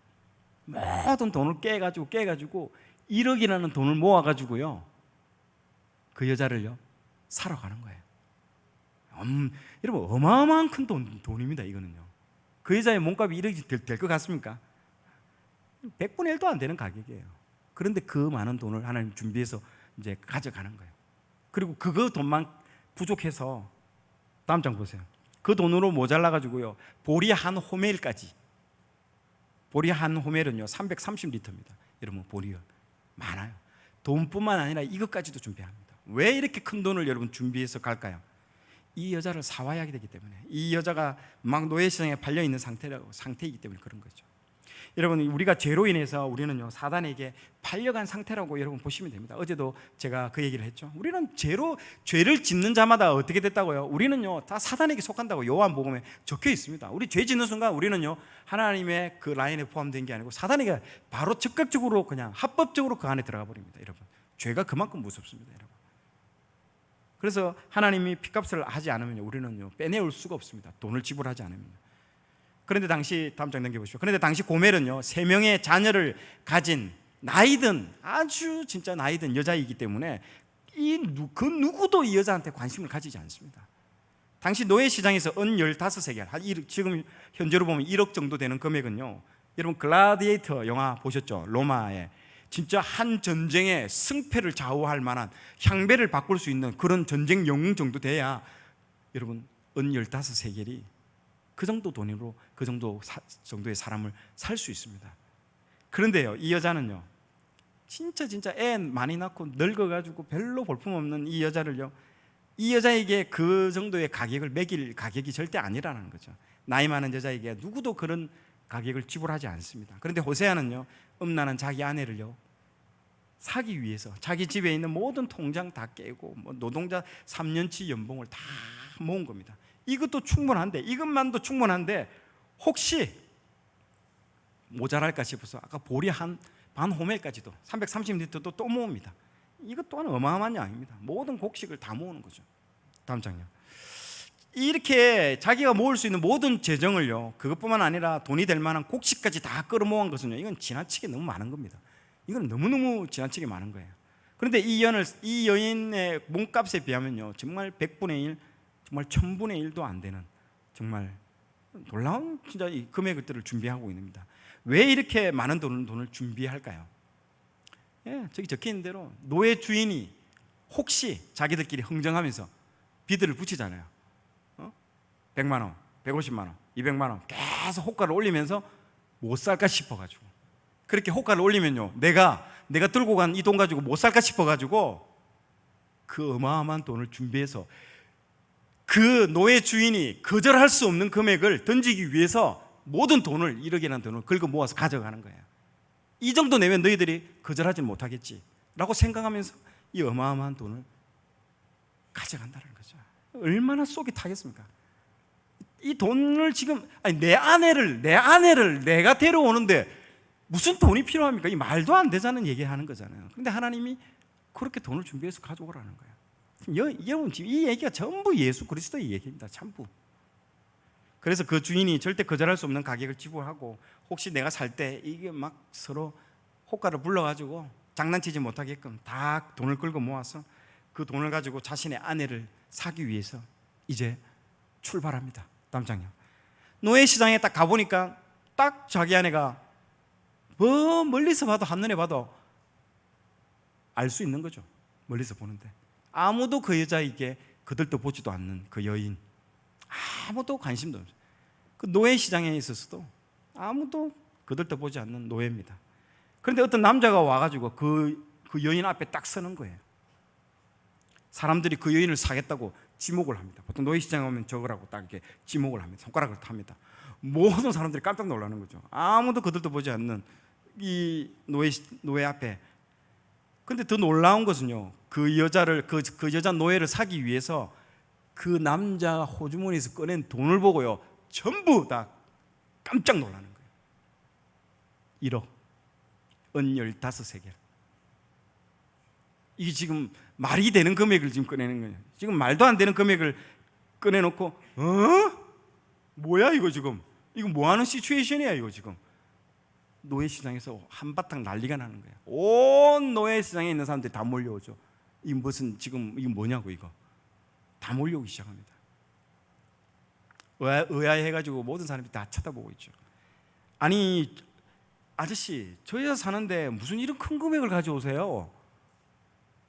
모든 돈을 깨가지고 1억이라는 돈을 모아가지고요 그 여자를요 사러 가는 거예요. 여러분, 어마어마한 큰 돈입니다. 이거는요. 그 여자의 몸값이 1억이 될 것 같습니까? 100분의 1도 안 되는 가격이에요. 그런데 그 많은 돈을 하나님 준비해서 이제 가져가는 거예요. 그리고 그거 돈만 부족해서 다음 장 보세요. 그 돈으로 모자라가지고요 보리 한 호멜까지. 보리 한 호멜은요 330리터입니다. 여러분, 보리가 많아요. 돈뿐만 아니라 이것까지도 준비합니다. 왜 이렇게 큰 돈을 여러분 준비해서 갈까요? 이 여자를 사와야 되기 때문에, 이 여자가 막 노예시장에 팔려있는 상태이기 때문에 그런 거죠. 여러분, 우리가 죄로 인해서 우리는요 사단에게 팔려간 상태라고 여러분 보시면 됩니다. 어제도 제가 그 얘기를 했죠. 우리는 죄를 짓는 자마다 어떻게 됐다고요? 우리는요 다 사단에게 속한다고 요한복음에 적혀 있습니다. 우리 죄 짓는 순간 우리는요 하나님의 그 라인에 포함된 게 아니고 사단에게 바로 적극적으로 그냥 합법적으로 그 안에 들어가 버립니다. 여러분, 죄가 그만큼 무섭습니다. 여러분, 그래서 하나님이 핏값을 하지 않으면요 우리는요 빼내올 수가 없습니다. 돈을 지불하지 않으면. 그런데 당시, 다음 장 넘겨보시죠. 그런데 당시 고멜은요 3명의 자녀를 가진 나이든, 아주 진짜 나이든 여자이기 때문에 그 누구도 이 여자한테 관심을 가지지 않습니다. 당시 노예시장에서 은 15세겔, 지금 현재로 보면 1억 정도 되는 금액은요, 여러분 글라디에이터 영화 보셨죠? 로마의 진짜 한 전쟁의 승패를 좌우할 만한 향배를 바꿀 수 있는 그런 전쟁 영웅 정도 돼야 여러분 은 15세겔이 그 정도 돈으로 그 정도의 사람을 살 수 있습니다. 그런데요, 이 여자는요, 진짜 애 많이 낳고 늙어가지고 별로 볼품없는 이 여자를요, 이 여자에게 그 정도의 가격을 매길 가격이 절대 아니라는 거죠. 나이 많은 여자에게 누구도 그런 가격을 지불하지 않습니다. 그런데 호세아는요, 음란한 자기 아내를요 사기 위해서 자기 집에 있는 모든 통장 다 깨고 노동자 3년치 연봉을 다 모은 겁니다. 이것도 충분한데, 이것만도 충분한데 혹시 모자랄까 싶어서 아까 보리 반 호멜까지도 330리터도 또 모읍니다. 이것 또한 어마어마한 양입니다. 모든 곡식을 다 모으는 거죠. 다음 장요. 이렇게 자기가 모을 수 있는 모든 재정을요, 그것뿐만 아니라 돈이 될 만한 곡식까지 다 끌어모은 것은요, 이건 지나치게 너무 많은 겁니다. 이건 너무너무 지나치게 많은 거예요. 그런데 이 여인의 몸값에 비하면요, 정말 100분의 1, 정말 1000분의 1도 안 되는 정말 놀라운 진짜 이 금액들을 준비하고 있습니다. 왜 이렇게 많은 돈을 준비할까요? 예, 저기 적혀 있는 대로 노예 주인이 혹시 자기들끼리 흥정하면서 비드를 붙이잖아요. 100만 원, 150만 원, 200만 원 계속 호가를 올리면서 못 살까 싶어가지고, 그렇게 호가를 올리면요, 내가 들고 간 이 돈 가지고 못 살까 싶어가지고 그 어마어마한 돈을 준비해서 그 노예 주인이 거절할 수 없는 금액을 던지기 위해서 모든 돈을 1억이라는 돈을 긁어 모아서 가져가는 거예요. 이 정도 내면 너희들이 거절하지 못하겠지 라고 생각하면서 이 어마어마한 돈을 가져간다는 거죠. 얼마나 속이 타겠습니까? 이 돈을 지금 내 아내를 내가 데려오는데 무슨 돈이 필요합니까? 이 말도 안 되자는 얘기하는 거잖아요. 그런데 하나님이 그렇게 돈을 준비해서 가져오라는 거예요. 여러분, 지금 이 얘기가 전부 예수 그리스도의 얘기입니다. 전부. 그래서 그 주인이 절대 거절할 수 없는 가격을 지불하고, 혹시 내가 살 때 이게 막 서로 호가를 불러가지고 장난치지 못하게끔 다 돈을 끌고 모아서 그 돈을 가지고 자신의 아내를 사기 위해서 이제 출발합니다. 다음 장면. 노예 시장에 딱 가보니까 딱 자기 아내가 멀리서 봐도, 한눈에 봐도 알 수 있는 거죠. 멀리서 보는데 아무도 그 여자에게 거들떠 보지도 않는 그 여인, 아무도 관심도 없어요. 그 노예 시장에 있어서도 아무도 거들떠 보지 않는 노예입니다. 그런데 어떤 남자가 와가지고 그 여인 앞에 딱 서는 거예요. 사람들이 그 여인을 사겠다고 지목을 합니다. 보통 노예 시장에 오면 저거라고 딱 이렇게 지목을 합니다. 손가락을 탑니다. 모든 사람들이 깜짝 놀라는 거죠. 아무도 거들떠 보지 않는 이 노예 앞에. 근데 더 놀라운 것은요, 그 여자를 그 여자 노예를 사기 위해서 그 남자가 호주머니에서 꺼낸 돈을 보고요, 전부 다 깜짝 놀라는 거예요. 1억 은 15세겔. 이게 지금 말이 되는 금액을 지금 꺼내는 거예요. 지금 말도 안 되는 금액을 꺼내놓고 뭐야 이거 지금, 이거 뭐하는 시츄에이션이야 이거 지금. 노예 시장에서 한바탕 난리가 나는 거예요. 온 노예 시장에 있는 사람들이 다 몰려오죠. 이 무슨 지금 이거 뭐냐고, 이거 다 몰려오기 시작합니다. 의아해가지고 모든 사람들이 다 쳐다보고 있죠. 아니 아저씨, 저 여자 사는데 무슨 이런 큰 금액을 가져오세요?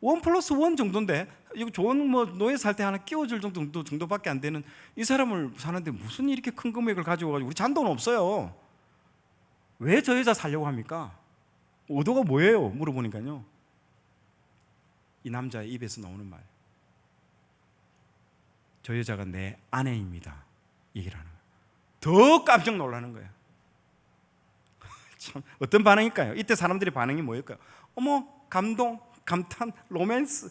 1+1 정도인데, 이거 좋은 노예 살 때 하나 끼워줄 정도밖에 안 되는 이 사람을 사는데 무슨 이렇게 큰 금액을 가져와가지고, 우리 잔돈 없어요. 왜 저 여자 살려고 합니까? 의도가 뭐예요? 물어보니까요, 이 남자의 입에서 나오는 말, 저 여자가 내 아내입니다, 얘기를 하는 거예요. 더 깜짝 놀라는 거예요. 참 어떤 반응일까요? 이때 사람들의 반응이 뭐일까요? 어머, 감동, 감탄, 로맨스.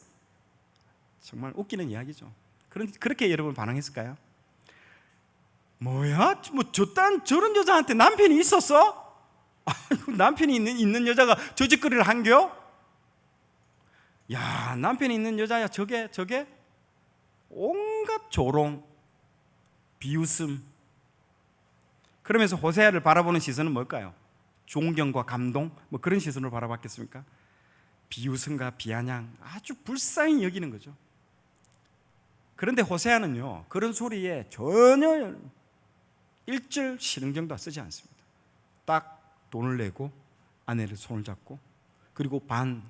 정말 웃기는 이야기죠. 그렇게 여러분 반응했을까요? 뭐야? 저런 여자한테 남편이 있었어? 남편이 있는 여자가 저 짓거리를 한겨? 야, 남편이 있는 여자야 저게? 온갖 조롱, 비웃음. 그러면서 호세아를 바라보는 시선은 뭘까요? 존경과 감동, 그런 시선으로 바라봤겠습니까? 비웃음과 비아냥, 아주 불쌍히 여기는 거죠. 그런데 호세아는요, 그런 소리에 전혀 일절 신경도 쓰지 않습니다. 딱 돈을 내고 아내를 손을 잡고 그리고 반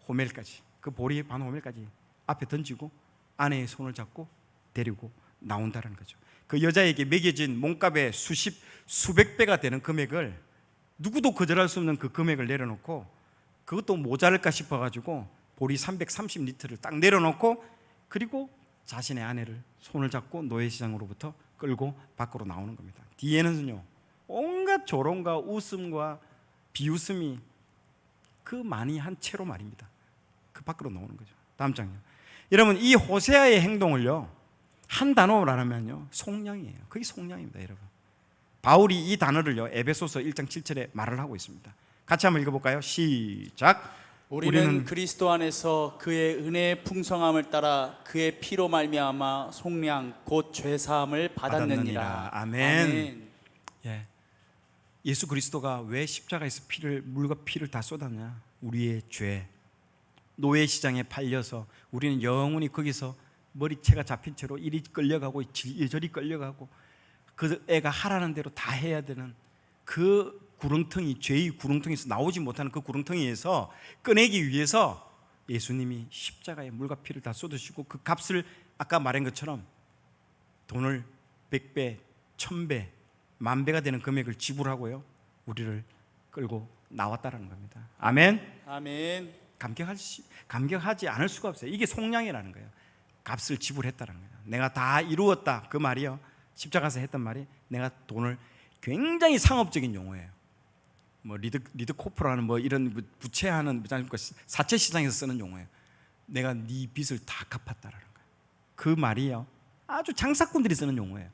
호멜까지, 그 보리의 반 호멜까지 앞에 던지고 아내의 손을 잡고 데리고 나온다는 거죠. 그 여자에게 매겨진 몸값의 수백 배가 되는 금액을, 누구도 거절할 수 없는 그 금액을 내려놓고, 그것도 모자랄까 싶어가지고 보리 330리터를 딱 내려놓고, 그리고 자신의 아내를 손을 잡고 노예시장으로부터 끌고 밖으로 나오는 겁니다. 뒤에는요 온갖 조롱과 웃음과 비웃음이 그 많이 한 채로 말입니다. 그 밖으로 나오는 거죠. 다음 장요. 여러분, 이 호세아의 행동을요 한 단어로 하면요 속량이에요. 그게 속량입니다, 여러분. 바울이 이 단어를요 에베소서 1장 7절에 말을 하고 있습니다. 같이 한번 읽어볼까요? 시작. 우리는 그리스도 안에서 그의 은혜의 풍성함을 따라 그의 피로 말미암아 속량 곧 죄사함을 받았느니라. 아멘. 예. 예수 그리스도가 왜 십자가에서 물과 피를 다 쏟았냐? 우리의 죄, 노예 시장에 팔려서 우리는 영원히 거기서 머리채가 잡힌 채로 이리 끌려가고 이저리 끌려가고, 그 애가 하라는 대로 다 해야 되는 그 구렁텅이, 죄의 구렁텅이에서 나오지 못하는 그 구렁텅이에서 꺼내기 위해서 예수님이 십자가에 물과 피를 다 쏟으시고, 그 값을 아까 말한 것처럼 돈을 100배, 1000배, 10,000배가 되는 금액을 지불하고요 우리를 끌고 나왔다는 겁니다. 아멘. 아멘. 감격하지 않을 수가 없어요. 이게 속량이라는 거예요. 값을 지불했다는 거예요. 내가 다 이루었다, 그 말이요, 십자가에서 했던 말이, 내가 돈을, 굉장히 상업적인 용어예요. 뭐 리드 코프라는 뭐 이런 부채하는 사채 시장에서 쓰는 용어예요. 내가 네 빚을 다 갚았다라는 거예요. 그 말이요 아주 장사꾼들이 쓰는 용어예요.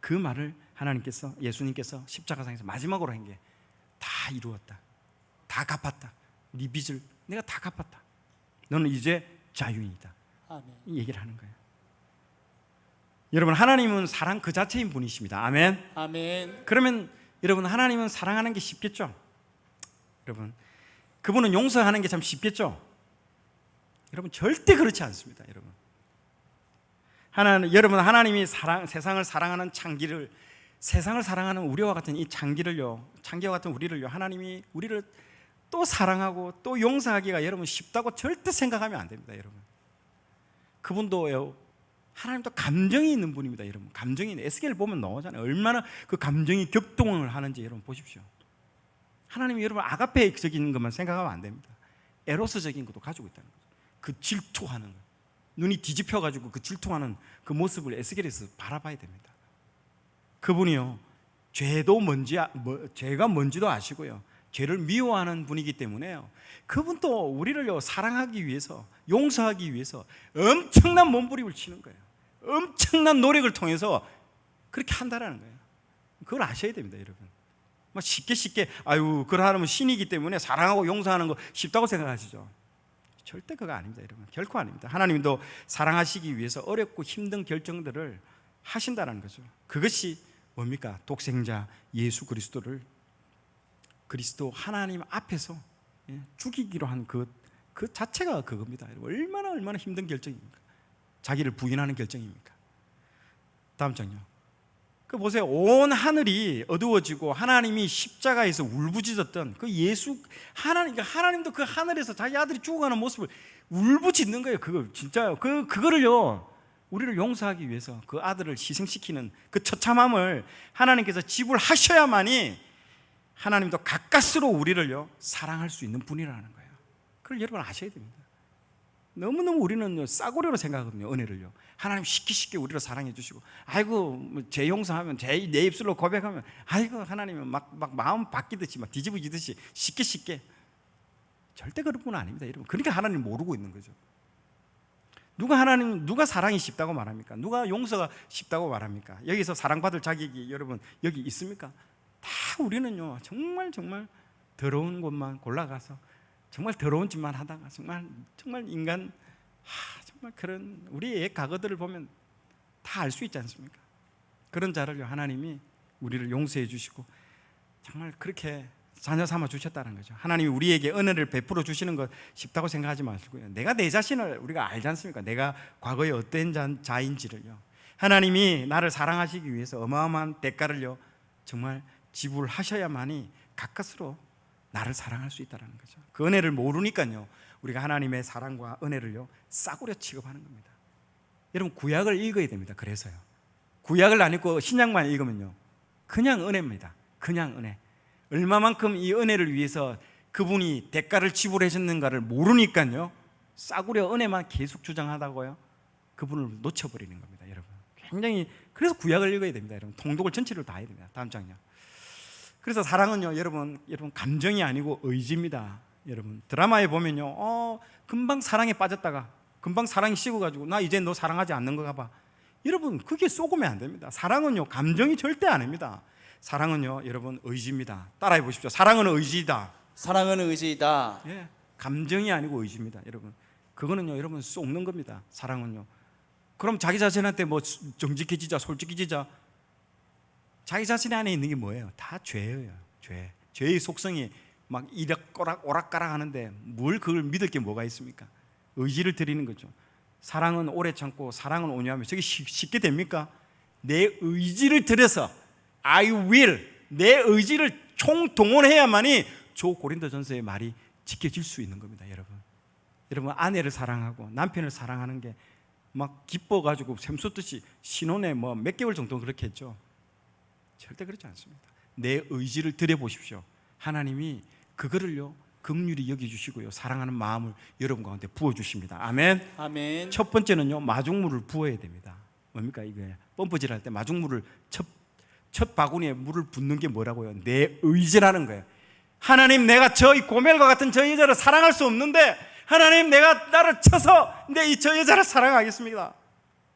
그 말을 하나님께서, 예수님께서 십자가상에서 마지막으로 한 게, 다 이루었다, 다 갚았다, 네 빚을 내가 다 갚았다, 너는 이제 자유인이다, 아멘. 이 얘기를 하는 거예요. 여러분, 하나님은 사랑 그 자체인 분이십니다. 아멘. 아멘. 그러면 여러분, 하나님은 사랑하는 게 쉽겠죠? 여러분, 그분은 용서하는 게 참 쉽겠죠? 여러분, 절대 그렇지 않습니다. 여러분, 하나님이 세상을 사랑하는 창기를, 세상을 사랑하는 우리와 같은 이 창기와 같은 우리를요, 하나님이 우리를 또 사랑하고 또 용서하기가 여러분 쉽다고 절대 생각하면 안 됩니다. 여러분, 그분도요, 하나님도 감정이 있는 분입니다. 여러분, 감정이 있는, 에스겔 보면 나오잖아요. 얼마나 그 감정이 격동을 하는지 여러분 보십시오. 하나님이 여러분 아가페적인 것만 생각하면 안 됩니다. 에로스적인 것도 가지고 있다는 거죠. 그 질투하는 거, 눈이 뒤집혀 가지고 그 질투하는 그 모습을 에스겔에서 바라봐야 됩니다. 그분이요, 죄가 뭔지도 아시고요, 죄를 미워하는 분이기 때문에요, 그분도 우리를요 사랑하기 위해서, 용서하기 위해서 엄청난 몸부림을 치는 거예요. 엄청난 노력을 통해서 그렇게 한다라는 거예요. 그걸 아셔야 됩니다, 여러분. 막 쉽게 그걸 하면 신이기 때문에 사랑하고 용서하는 거 쉽다고 생각하시죠? 절대 그거 아닙니다, 여러분. 결코 아닙니다. 하나님도 사랑하시기 위해서 어렵고 힘든 결정들을 하신다는 거죠. 그것이 뭡니까? 독생자 예수 그리스도를, 그리스도 하나님 앞에서 죽이기로 한 그 자체가 그겁니다. 얼마나 힘든 결정입니까? 자기를 부인하는 결정입니까? 다음 장요. 그 보세요. 온 하늘이 어두워지고 하나님이 십자가에서 울부짖었던 그 하나님도 그 하늘에서 자기 아들이 죽어가는 모습을 울부짖는 거예요. 그거 진짜요. 그거를요, 우리를 용서하기 위해서 그 아들을 희생시키는 그 처참함을 하나님께서 지불하셔야만이 하나님도 가까스로 우리를요 사랑할 수 있는 분이라는 거예요. 그걸 여러분 아셔야 됩니다. 너무너무 우리는 싸구려로 생각하거든요, 은혜를요. 하나님 쉽게 우리를 사랑해 주시고, 아이고 죄 용서하면, 내 입술로 고백하면, 아이고 하나님은 막 마음 바뀌듯이 막 뒤집어지듯이 쉽게. 절대 그런 분은 아닙니다, 여러분. 그러니까 하나님 모르고 있는 거죠. 누가 사랑이 쉽다고 말합니까? 누가 용서가 쉽다고 말합니까? 여기서 사랑받을 자격이 여러분 여기 있습니까? 다 우리는요 정말 더러운 곳만 골라가서 정말 더러운 짓만 하다가 정말 인간, 정말 그런 우리의 과거들을 보면 다 알 수 있지 않습니까? 그런 자를요 하나님이 우리를 용서해 주시고 정말 그렇게 자녀 삼아 주셨다는 거죠. 하나님이 우리에게 은혜를 베풀어 주시는 것 쉽다고 생각하지 마시고요, 내가 내 자신을 우리가 알지 않습니까? 내가 과거에 어떤 자인지를요, 하나님이 나를 사랑하시기 위해서 어마어마한 대가를요 정말 지불하셔야만이 가까스로 나를 사랑할 수 있다는 거죠. 그 은혜를 모르니까요, 우리가 하나님의 사랑과 은혜를요 싸구려 취급하는 겁니다. 여러분, 구약을 읽어야 됩니다. 그래서요, 구약을 안 읽고 신약만 읽으면요 그냥 은혜입니다. 그냥 은혜. 얼마만큼 이 은혜를 위해서 그분이 대가를 지불하셨는가를 모르니까요 싸구려 은혜만 계속 주장하다고요 그분을 놓쳐버리는 겁니다. 여러분, 굉장히, 그래서 구약을 읽어야 됩니다. 여러분, 통독을 전체를 다 해야 됩니다. 다음 장요. 그래서 사랑은요, 여러분 감정이 아니고 의지입니다. 여러분, 드라마에 보면요, 금방 사랑에 빠졌다가 금방 사랑이 식어가지고 나 이제 너 사랑하지 않는 거가 봐. 여러분, 그게 쏘으면 안 됩니다. 사랑은요 감정이 절대 아닙니다. 사랑은요 여러분 의지입니다. 따라해 보십시오. 사랑은 의지이다. 사랑은 의지이다. 예, 감정이 아니고 의지입니다. 여러분, 그거는요 여러분 쏘는 겁니다. 사랑은요. 그럼 자기 자신한테 뭐 정직해지자, 솔직해지자. 자기 자신 안에 있는 게 뭐예요? 다 죄예요. 죄의 속성이 막 이락거락 오락가락 하는데 뭘 그걸 믿을 게 뭐가 있습니까? 의지를 드리는 거죠. 사랑은 오래 참고 사랑은 온유하며. 저게 쉽게 됩니까? 내 의지를 들여서 I will, 내 의지를 총동원해야만이 조 고린도전서의 말이 지켜질 수 있는 겁니다. 여러분 아내를 사랑하고 남편을 사랑하는 게 막 기뻐가지고 샘솟듯이 신혼에 뭐 몇 개월 정도 그렇게 했죠. 절대 그렇지 않습니다. 내 의지를 들여보십시오. 하나님이 그거를요 긍휼히 여겨주시고요 사랑하는 마음을 여러분 가운데 부어주십니다. 아멘. 아멘. 첫 번째는요 마중물을 부어야 됩니다. 뭡니까? 이게 펌프질 할 때 마중물을 첫 바구니에 물을 붓는 게 뭐라고요? 내 의지라는 거예요. 하나님, 내가 저 고멜과 같은 저 여자를 사랑할 수 없는데 하나님, 내가 나를 쳐서 저 여자를 사랑하겠습니다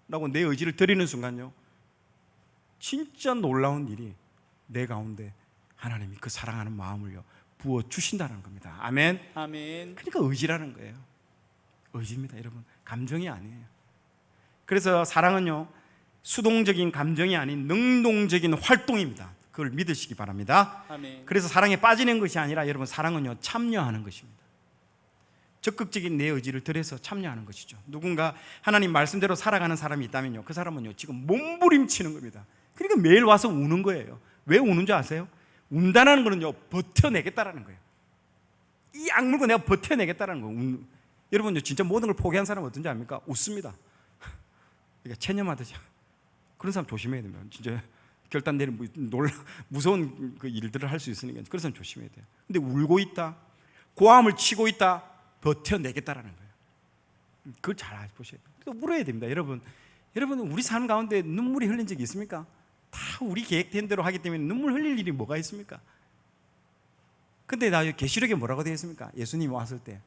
라고 내 의지를 드리는 순간요 진짜 놀라운 일이 내 가운데 하나님이 그 사랑하는 마음을요 부어주신다는 겁니다. 아멘. 아멘. 그러니까 의지라는 거예요. 의지입니다. 여러분, 감정이 아니에요. 그래서 사랑은요 수동적인 감정이 아닌 능동적인 활동입니다. 그걸 믿으시기 바랍니다. 아멘. 그래서 사랑에 빠지는 것이 아니라 여러분 사랑은요 참여하는 것입니다. 적극적인 내 의지를 들여서 참여하는 것이죠. 누군가 하나님 말씀대로 살아가는 사람이 있다면요 그 사람은요 지금 몸부림치는 겁니다. 그러니까 매일 와서 우는 거예요. 왜 우는 줄 아세요? 운다는 거는요 버텨내겠다라는 거예요. 이 악물고 내가 버텨내겠다라는 거예요. 여러분요 진짜 모든 걸 포기한 사람은 어떤지 압니까? 웃습니다. 그러니까 체념하듯이. 그런 사람 조심해야 됩니다. 진짜 결단 내리는 무서운 그 일들을 할 수 있으니까 그런 사람 조심해야 돼요. 근데 울고 있다, 고함을 치고 있다, 버텨내겠다라는 거예요. 그걸 잘 보셔야 돼요. 울어야 됩니다. 여러분 우리 삶 가운데 눈물이 흘린 적이 있습니까? 다 우리 계획된 대로 하기 때문에 눈물 흘릴 일이 뭐가 있습니까? 근데 나 계시록에 뭐라고 되어 있습니까? 예수님이 왔을 때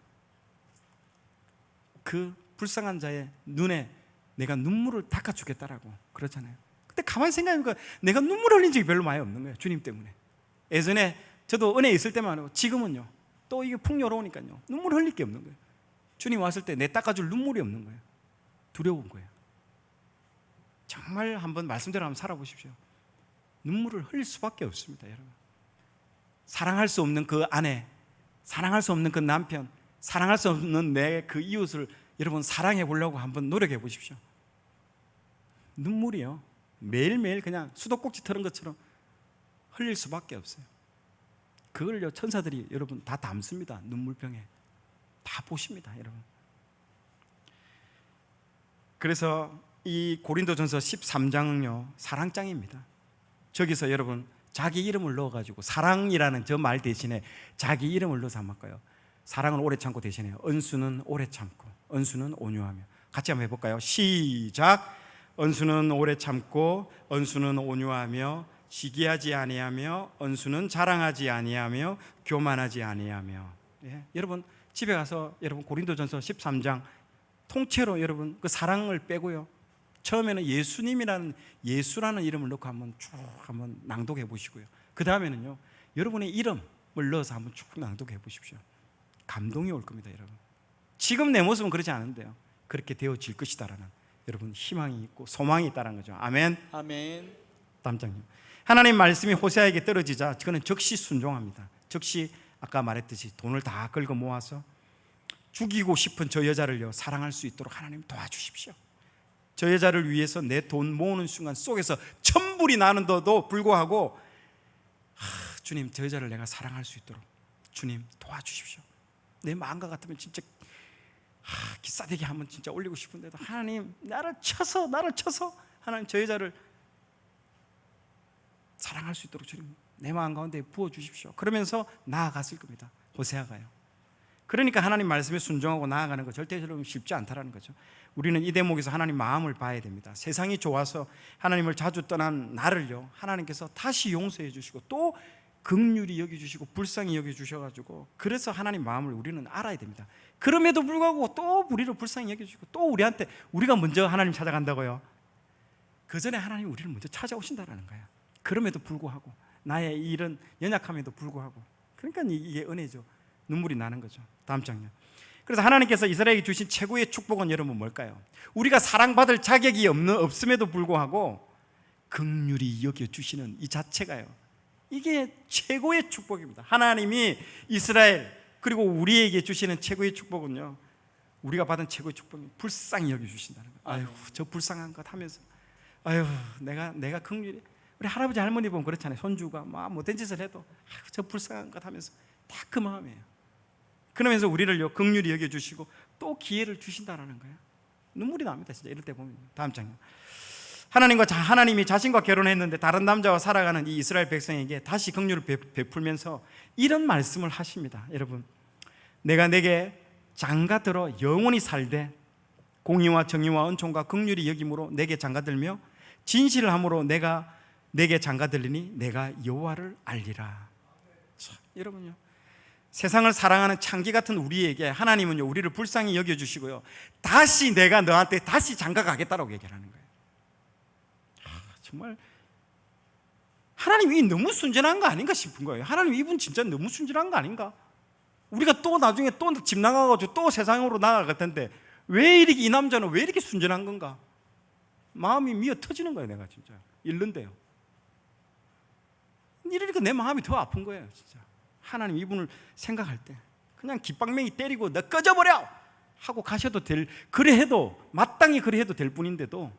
그 불쌍한 자의 눈에 내가 눈물을 닦아주겠다라고 그렇잖아요. 근데 가만히 생각해보니까 내가 눈물 흘린 적이 별로 많이 없는 거예요. 주님 때문에. 예전에 저도 은혜 있을 때만 하고 지금은요 또 이게 풍요로우니까요 눈물 흘릴 게 없는 거예요. 주님 왔을 때 내 닦아줄 눈물이 없는 거예요. 두려운 거예요. 정말 한번 말씀대로 한번 살아보십시오. 눈물을 흘릴 수밖에 없습니다. 여러분, 사랑할 수 없는 그 아내, 사랑할 수 없는 그 남편, 사랑할 수 없는 내 그 이웃을 여러분 사랑해 보려고 한번 노력해 보십시오. 눈물이요 매일매일 그냥 수도꼭지 털은 것처럼 흘릴 수밖에 없어요. 그걸요 천사들이 여러분 다 담습니다. 눈물병에 다 보십니다. 여러분, 그래서 이 고린도전서 13장은요 사랑장입니다. 저기서 여러분 자기 이름을 넣어가지고 사랑이라는 저 말 대신에 자기 이름을 넣어서 한번 할까요? 사랑은 오래 참고 대신에 은수는 오래 참고 은수는 온유하며. 같이 한번 해볼까요? 시작. 은수는 오래 참고 은수는 온유하며 시기하지 아니하며 은수는 자랑하지 아니하며 교만하지 아니하며. 예? 여러분 집에 가서 여러분 고린도전서 13장 통째로 여러분 그 사랑을 빼고요 처음에는 예수라는 이름을 넣고 한번 쭉 한번 낭독해 보시고요. 그 다음에는요 여러분의 이름을 넣어서 한번 쭉 낭독해 보십시오. 감동이 올 겁니다. 여러분, 지금 내 모습은 그렇지 않은데요 그렇게 되어질 것이다라는 여러분 희망이 있고 소망이 있다는 거죠. 아멘. 아멘. 다음 장님. 하나님 말씀이 호세아에게 떨어지자 그는 즉시 순종합니다. 즉시 아까 말했듯이 돈을 다 긁어 모아서 죽이고 싶은 저 여자를요 사랑할 수 있도록 하나님 도와주십시오. 저 여자를 위해서 내 돈 모으는 순간 속에서 천불이 나는데도 불구하고 주님 저 여자를 내가 사랑할 수 있도록 주님 도와주십시오. 내 마음과 같으면 진짜 기싸대기 한번 진짜 올리고 싶은데도 하나님 나를 쳐서 하나님 저 여자를 사랑할 수 있도록 주님 내 마음 가운데 부어주십시오. 그러면서 나아갔을 겁니다. 호세아가요. 그러니까 하나님 말씀에 순종하고 나아가는 거 절대로 쉽지 않다라는 거죠. 우리는 이 대목에서 하나님 마음을 봐야 됩니다. 세상이 좋아서 하나님을 자주 떠난 나를요, 하나님께서 다시 용서해 주시고 또 긍휼히 여겨주시고 불쌍히 여겨주셔가지고, 그래서 하나님 마음을 우리는 알아야 됩니다. 그럼에도 불구하고 또 우리를 불쌍히 여겨주시고 또 우리한테, 우리가 먼저 하나님 찾아간다고요? 그 전에 하나님 우리를 먼저 찾아오신다는 거예요. 그럼에도 불구하고, 나의 이런 연약함에도 불구하고, 그러니까 이게 은혜죠. 눈물이 나는 거죠. 다음 장면. 그래서 하나님께서 이스라엘에게 주신 최고의 축복은 여러분 뭘까요? 우리가 사랑받을 자격이 없음에도 불구하고 긍휼히 여겨주시는 이 자체가요, 이게 최고의 축복입니다. 하나님이 이스라엘 그리고 우리에게 주시는 최고의 축복은요, 우리가 받은 최고의 축복은 불쌍히 여겨주신다는 거예요. 아유, 저 불쌍한 것 하면서, 아유, 내가 긍휼히, 우리 할아버지 할머니 보면 그렇잖아요. 손주가 막 못된 짓을 해도 아유, 저 불쌍한 것 하면서 다 그 마음이에요. 그러면서 우리를요 긍휼히 여겨주시고 또 기회를 주신다는 거예요. 눈물이 납니다 진짜 이럴 때 보면. 다음 장면. 하나님이 자신과 결혼했는데 다른 남자와 살아가는 이 이스라엘 백성에게 다시 긍휼을 베풀면서 이런 말씀을 하십니다. 여러분, 내가 내게 장가들어 영원히 살되 공의와 정의와 은총과 긍휼이 여김으로 내게 장가들며 진실을 함으로 내가 내게 장가들리니 내가 여호와를 알리라. 자, 여러분요, 세상을 사랑하는 창기 같은 우리에게 하나님은요 우리를 불쌍히 여겨주시고요, 다시 내가 너한테 다시 장가 가겠다라고 얘기하는 거예요. 정말 하나님이 너무 순전한 거 아닌가 싶은 거예요. 하나님 이분 진짜 너무 순전한 거 아닌가? 우리가 또 나중에 또 집 나가가지고 또 세상으로 나아갈 텐데 왜 이렇게 이 남자는 왜 이렇게 순전한 건가? 마음이 미어 터지는 거예요. 내가 진짜 잃는데요. 이러니까 내 마음이 더 아픈 거예요. 진짜 하나님 이분을 생각할 때 그냥 깃방맹이 때리고 너 꺼져버려 하고 가셔도 그래 해도 마땅히 그래 해도 될 뿐인데도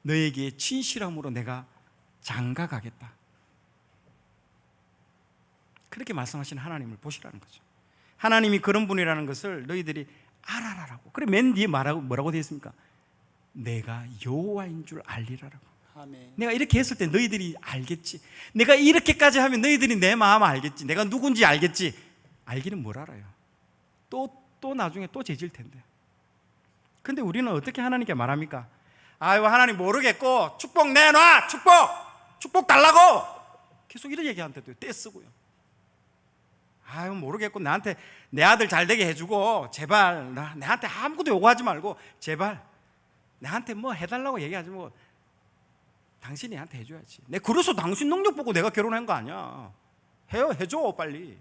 너에게 진실함으로 내가 장가 가겠다, 그렇게 말씀하신 하나님을 보시라는 거죠. 하나님이 그런 분이라는 것을 너희들이 알아라라고. 그래 맨 뒤에 뭐라고 되어 있습니까? 내가 여호와인 줄 알리라라고. 아멘. 내가 이렇게 했을 때 너희들이 알겠지. 내가 이렇게까지 하면 너희들이 내 마음 알겠지. 내가 누군지 알겠지. 알기는 뭘 알아요? 또 나중에 또 죄질 텐데. 근데 우리는 어떻게 하나님께 말합니까? 아유, 하나님 모르겠고 축복 내놔. 축복 달라고 계속 이런 얘기한테도 떼쓰고요. 아유, 모르겠고 나한테 내 아들 잘 되게 해주고 제발 내한테 아무것도 요구하지 말고 제발 나한테 뭐 해달라고 얘기하지 뭐 당신이 나한테 해줘야지. 그래서 당신 능력 보고 내가 결혼한 거 아니야. 해줘 빨리.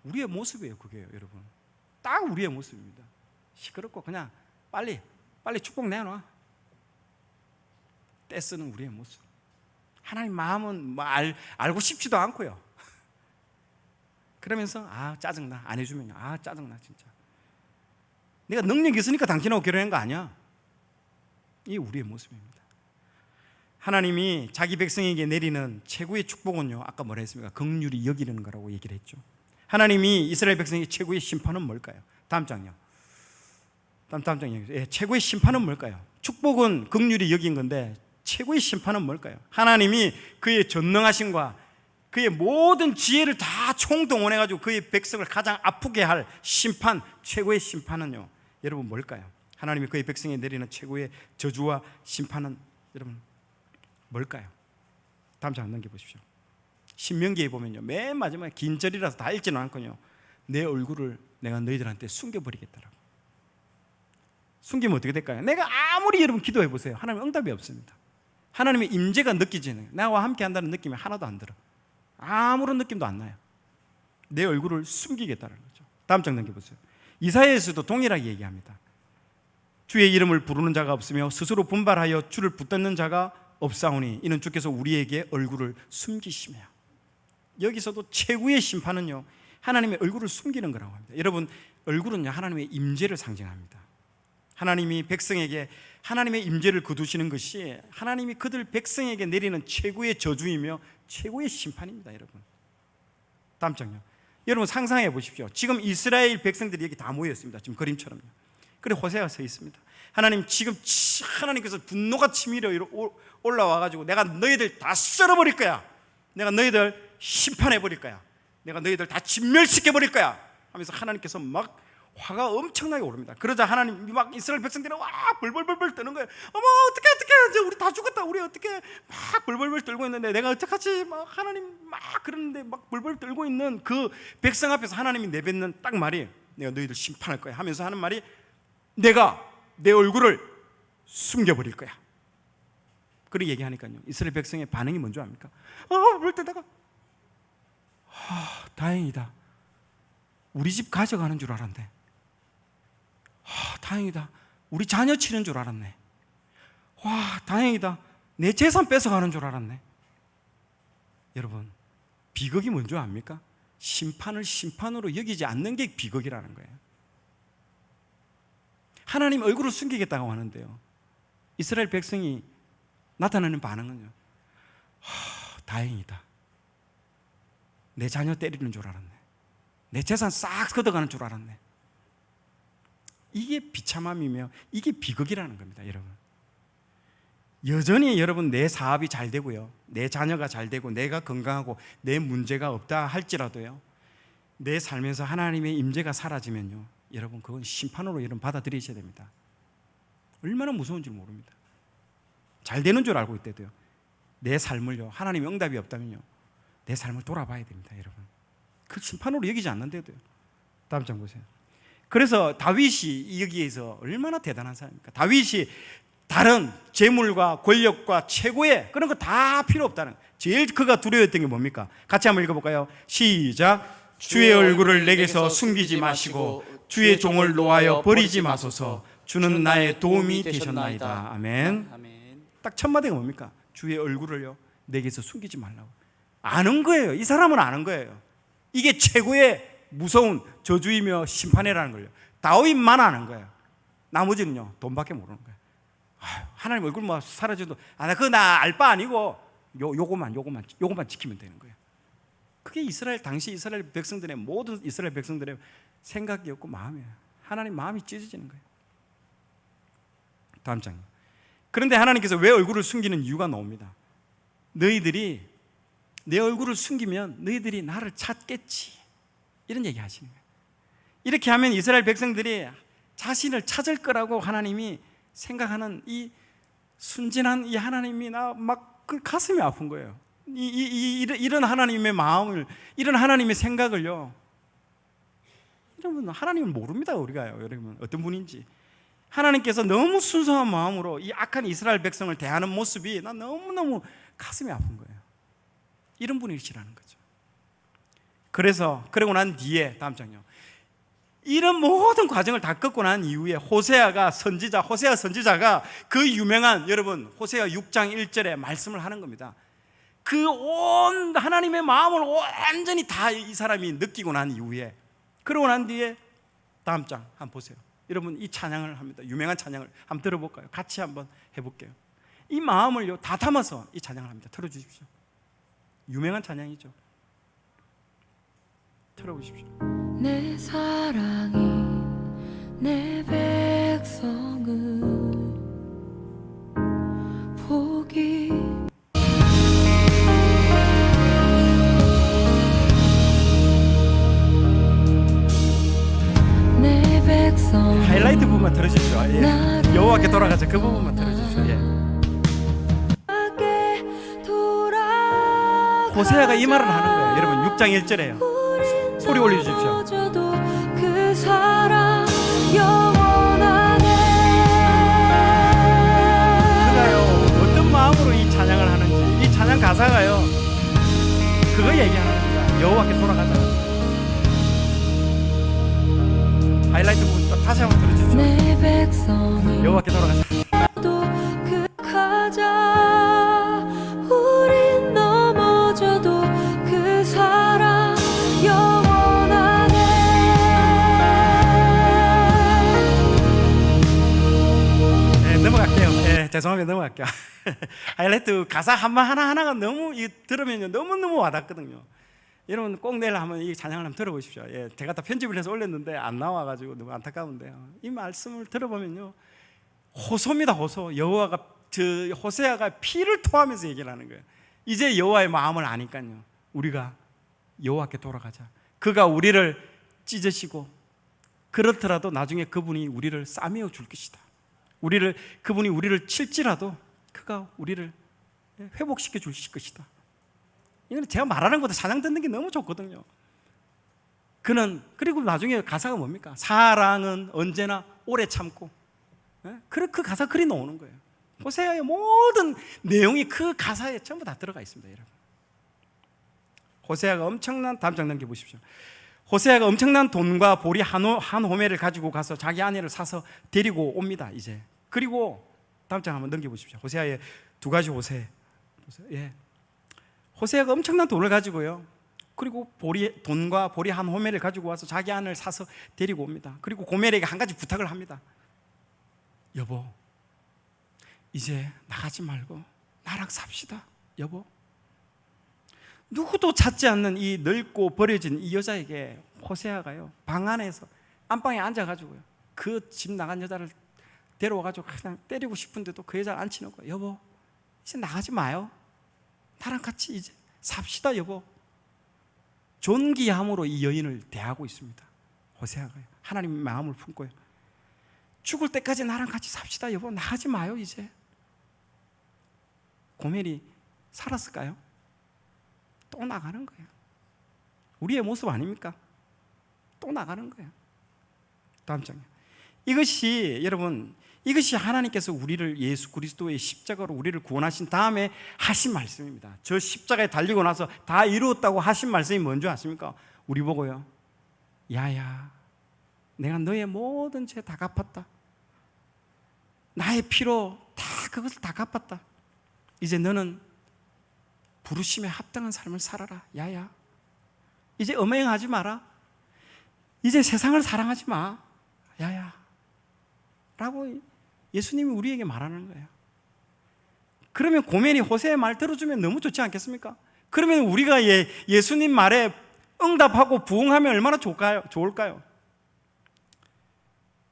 우리의 모습이에요 그게요 여러분. 딱 우리의 모습입니다. 시끄럽고 그냥 빨리 축복 내놔. 떼쓰는 우리의 모습. 하나님 마음은 뭐 알고 싶지도 않고요. 그러면서 짜증나. 안 해주면 짜증나 진짜. 내가 능력이 있으니까 당신하고 결혼한 거 아니야. 이게 우리의 모습입니다. 하나님이 자기 백성에게 내리는 최고의 축복은요, 아까 뭐라 했습니까? 긍휼히 여기는 거라고 얘기를 했죠. 하나님이 이스라엘 백성에게 최고의 심판은 뭘까요? 다음 장요. 다음 장요. 최고의 심판은 뭘까요? 축복은 긍휼히 여긴 건데 최고의 심판은 뭘까요? 하나님이 그의 전능하심과 그의 모든 지혜를 다 총동원해가지고 그의 백성을 가장 아프게 할 심판, 최고의 심판은요, 여러분 뭘까요? 하나님이 그의 백성에 내리는 최고의 저주와 심판은 여러분 뭘까요? 다음 장 넘겨보십시오. 신명기에 보면요, 맨 마지막에 긴 절이라서 다 읽지는 않거든요, 내 얼굴을 내가 너희들한테 숨겨버리겠다라고. 숨기면 어떻게 될까요? 내가 아무리 여러분 기도해 보세요, 하나님 응답이 없습니다. 하나님의 임재가 느끼지는, 나와 함께 한다는 느낌이 하나도 안 들어. 아무런 느낌도 안 나요. 내 얼굴을 숨기겠다는 거죠. 다음 장 넘겨보세요. 이사야에서도 동일하게 얘기합니다. 주의 이름을 부르는 자가 없으며 스스로 분발하여 주를 붙잡는 자가 없사오니 이는 주께서 우리에게 얼굴을 숨기시며. 여기서도 최고의 심판은요, 하나님의 얼굴을 숨기는 거라고 합니다. 여러분, 얼굴은요 하나님의 임재를 상징합니다. 하나님이 백성에게 하나님의 임재를 거두시는 것이 하나님이 그들 백성에게 내리는 최고의 저주이며 최고의 심판입니다. 여러분, 다음 장요. 여러분 상상해 보십시오. 지금 이스라엘 백성들이 여기 다 모여 있습니다. 지금 그림처럼요. 그래 호세아가 서 있습니다. 하나님 지금 하나님께서 분노가 치밀어 올라와 가지고 내가 너희들 다 썰어버릴 거야. 내가 너희들 심판해 버릴 거야. 내가 너희들 다 진멸시켜 버릴 거야 하면서 하나님께서 막 화가 엄청나게 오릅니다. 그러자 하나님 막 이스라엘 백성들이 와 벌벌벌벌 떠는 거예요. 어머 어떡해 이제 우리 다 죽었다. 우리 어떻게 막 벌벌벌 떨고 있는데 내가 어떡하지? 막 하나님 막 그러는데 막 벌벌 떨고 있는 그 백성 앞에서 하나님이 내뱉는 딱 말이 내가 너희들 심판할 거야 하면서 하는 말이 내가 내 얼굴을 숨겨버릴 거야. 그렇게 얘기하니까요. 이스라엘 백성의 반응이 뭔지 압니까? 물 때다가 다행이다. 우리 집 가져가는 줄 알았네. 다행이다. 우리 자녀 치는 줄 알았네. 와, 다행이다. 내 재산 뺏어가는 줄 알았네. 여러분, 비극이 뭔지 압니까? 심판을 심판으로 여기지 않는 게 비극이라는 거예요. 하나님 얼굴을 숨기겠다고 하는데요, 이스라엘 백성이 나타나는 반응은요, 다행이다. 내 자녀 때리는 줄 알았네. 내 재산 싹 걷어가는 줄 알았네. 이게 비참함이며 이게 비극이라는 겁니다, 여러분. 여전히 여러분 내 사업이 잘 되고요, 내 자녀가 잘 되고 내가 건강하고 내 문제가 없다 할지라도요, 내 삶에서 하나님의 임재가 사라지면요, 여러분 그건 심판으로 여러분 받아들이셔야 됩니다. 얼마나 무서운지 모릅니다. 잘 되는 줄 알고 있대도요, 내 삶을요 하나님의 응답이 없다면요 내 삶을 돌아봐야 됩니다, 여러분. 그 심판으로 여기지 않는데도요. 다음 장 보세요. 그래서 다윗이 여기에서 얼마나 대단한 사람입니까? 다윗이 다른 재물과 권력과 최고의 그런 거 다 필요 없다는, 제일 그가 두려워했던 게 뭡니까? 같이 한번 읽어볼까요? 시작. 주의 얼굴을 내게서 숨기지 마시고 주의 종을 놓아여 버리지 마소서. 주는 나의 도움이 되셨나이다. 아멘. 딱 첫 마디가 뭡니까? 주의 얼굴을요 내게서 숨기지 말라고. 아는 거예요. 이 사람은 아는 거예요. 이게 최고의 무서운 저주이며 심판이라는 걸요 다윗만 아는 거예요. 나머지는요 돈밖에 모르는 거예요. 하나님 얼굴 뭐 사라져도 그거 나 알 바 아니고 요거만 지키면 되는 거예요. 그게 당시 이스라엘 백성들의 모든 이스라엘 백성들의 생각이었고 마음이에요. 하나님 마음이 찢어지는 거예요. 다음 장. 그런데 하나님께서 왜 얼굴을 숨기는 이유가 나옵니다. 너희들이 내 얼굴을 숨기면 너희들이 나를 찾겠지, 이런 얘기 하시는 거예요. 이렇게 하면 이스라엘 백성들이 자신을 찾을 거라고 하나님이 생각하는 이 순진한 이 하나님이 나 막 그 가슴이 아픈 거예요. 이런 하나님의 마음을, 이런 하나님의 생각을요, 여러분 하나님을 모릅니다. 우리가요, 여러분 어떤 분인지. 하나님께서 너무 순수한 마음으로 이 악한 이스라엘 백성을 대하는 모습이 나 너무너무 가슴이 아픈 거예요. 이런 분이시라는 거죠. 그러고 난 뒤에 다음 장요, 이런 모든 과정을 다 겪고 난 이후에 호세아 선지자가 그 유명한, 여러분 호세아 6장 1절에 말씀을 하는 겁니다. 그 온 하나님의 마음을 완전히 다 이 사람이 느끼고 난 이후에, 그러고 난 뒤에 다음 장 한번 보세요. 여러분 이 찬양을 합니다. 유명한 찬양을 한번 들어볼까요? 같이 한번 해볼게요. 이 마음을요 다 담아서 이 찬양을 합니다. 들어주십시오. 유명한 찬양이죠. 들어보십시오. 내 사랑이 내 백성을 보기 내 백성 하이라이트 부분만 들어주십시오. 예. 여호와께 돌아가자 그 부분만 들어주십시오. 예. 호세아가 이 말을 하는 거예요. 여러분 6장 1절에요. 소리 올려주십시오. 그 사랑 영원하네. 그가요 어떤 마음으로 이 찬양을 하는지, 이 찬양 가사가요 그거 얘기하는 겁니다. 여호와께 돌아가자. 하이라이트 부분 또 다시 한번 들어주십시오. 내 백성이 여호와께 돌아가자. 그 가자 우린 넘어져도 그 사랑 영원하네. 네, 넘어갈게요. 네, 죄송합니다. 넘어갈게요. 하이라이트 가사 하나하나가 너무 들으면 너무너무 와닿거든요. 여러분 꼭 내일 한번 이 찬양을 한번 들어보십시오. 예, 제가 다 편집을 해서 올렸는데 안 나와가지고 너무 안타까운데요. 이 말씀을 들어보면요, 호소입니다. 호소. 여호와가 호세아가 피를 토하면서 얘기를 하는 거예요. 이제 여호와의 마음을 아니까요, 우리가 여호와께 돌아가자. 그가 우리를 찢으시고 그렇더라도 나중에 그분이 우리를 싸매어 줄 것이다. 그분이 우리를 칠지라도 그가 우리를 회복시켜 주실 것이다. 이건 제가 말하는 것보다 찬양 듣는 게 너무 좋거든요. 그리고 나중에 가사가 뭡니까? 사랑은 언제나 오래 참고. 그 가사 글이 나오는 거예요. 호세아의 모든 내용이 그 가사에 전부 다 들어가 있습니다, 여러분. 호세아가 엄청난, 다음 장 넘겨보십시오. 호세아가 엄청난 돈과 보리 한 호멜을 가지고 가서 자기 아내를 사서 데리고 옵니다, 이제. 그리고 다음 장 한번 넘겨보십시오. 호세아의 두 가지 호세. 예. 호세아가 엄청난 돈을 가지고요, 그리고 돈과 보리 한 호멜을 가지고 와서 자기 아내를 사서 데리고 옵니다. 그리고 고멜에게 한 가지 부탁을 합니다. 여보, 이제 나가지 말고 나랑 삽시다. 여보. 누구도 찾지 않는 이 늙고 버려진 이 여자에게 호세아가요, 방 안에서 안방에 앉아가지고요, 그 집 나간 여자를 데려와가지고 그냥 때리고 싶은데도 그 여자를 앉혀놓고, 여보, 이제 나가지 마요. 나랑 같이 이제 삽시다, 여보. 존귀함으로 이 여인을 대하고 있습니다, 호세아가요. 하나님의 마음을 품고요. 죽을 때까지 나랑 같이 삽시다, 여보. 나가지 마요, 이제. 고멜이 살았을까요? 또 나가는 거예요. 우리의 모습 아닙니까? 또 나가는 거예요. 다음 장면. 여러분, 이것이 하나님께서 우리를 예수 그리스도의 십자가로 우리를 구원하신 다음에 하신 말씀입니다. 저 십자가에 달리고 나서 다 이루었다고 하신 말씀이 뭔지 아십니까? 우리 보고요, 야야, 내가 너의 모든 죄 다 갚았다. 나의 피로 다 그것을 다 갚았다. 이제 너는 부르심에 합당한 삶을 살아라. 야야, 이제 음행하지 마라. 이제 세상을 사랑하지 마. 야야 라고 예수님이 우리에게 말하는 거예요. 그러면 고멜이 호세의 말 들어주면 너무 좋지 않겠습니까? 그러면 우리가 예수님 말에 응답하고 부응하면 얼마나 좋을까요?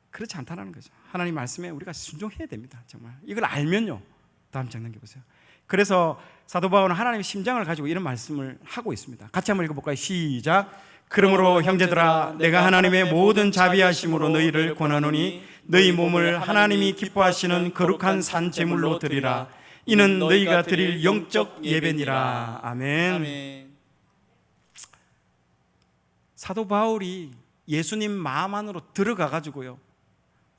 그렇지 않다는 거죠. 하나님 말씀에 우리가 순종해야 됩니다. 정말 이걸 알면요. 다음 장 넘겨보세요. 그래서 사도 바울은 하나님의 심장을 가지고 이런 말씀을 하고 있습니다. 같이 한번 읽어볼까요? 시작. 그러므로 형제들아, 내가 하나님의 모든 자비하심으로 너희를 권하노니 너희 몸을 하나님이 기뻐하시는 거룩한 산 제물로 드리라. 이는 너희가 드릴 영적 예배니라. 아멘. 사도 바울이 예수님 마음 안으로 들어가 가지고요,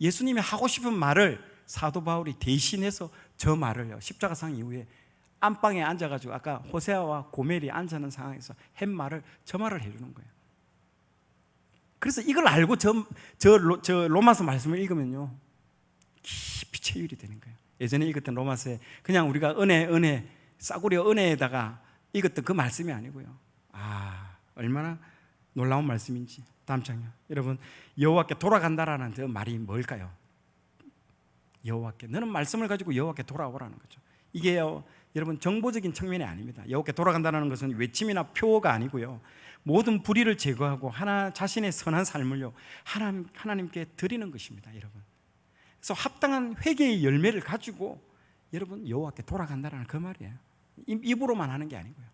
예수님이 하고 싶은 말을 사도 바울이 대신해서 저 말을요, 십자가상 이후에 안방에 앉아가지고 아까 호세아와 고멜이 앉아있는 상황에서 한 말을, 저 말을 해주는 거예요. 그래서 이걸 알고 저 로마서 말씀을 읽으면요, 깊이 체휼이 되는 거예요. 예전에 읽었던 로마서에 그냥 우리가 은혜 싸구려 은혜에다가 읽었던 그 말씀이 아니고요, 얼마나 놀라운 말씀인지. 다음 장면. 여러분, 여호와께 돌아간다라는 저 말이 뭘까요? 여호와께, 너는 말씀을 가지고 여호와께 돌아오라는 거죠. 이게요, 여러분, 정보적인 측면이 아닙니다. 여호와께 돌아간다는 것은 외침이나 표어가 아니고요, 모든 불의를 제거하고 자신의 선한 삶을요, 하나님께 드리는 것입니다, 여러분. 그래서 합당한 회개의 열매를 가지고 여러분 여호와께 돌아간다는 그 말이에요. 입으로만 하는 게 아니고요.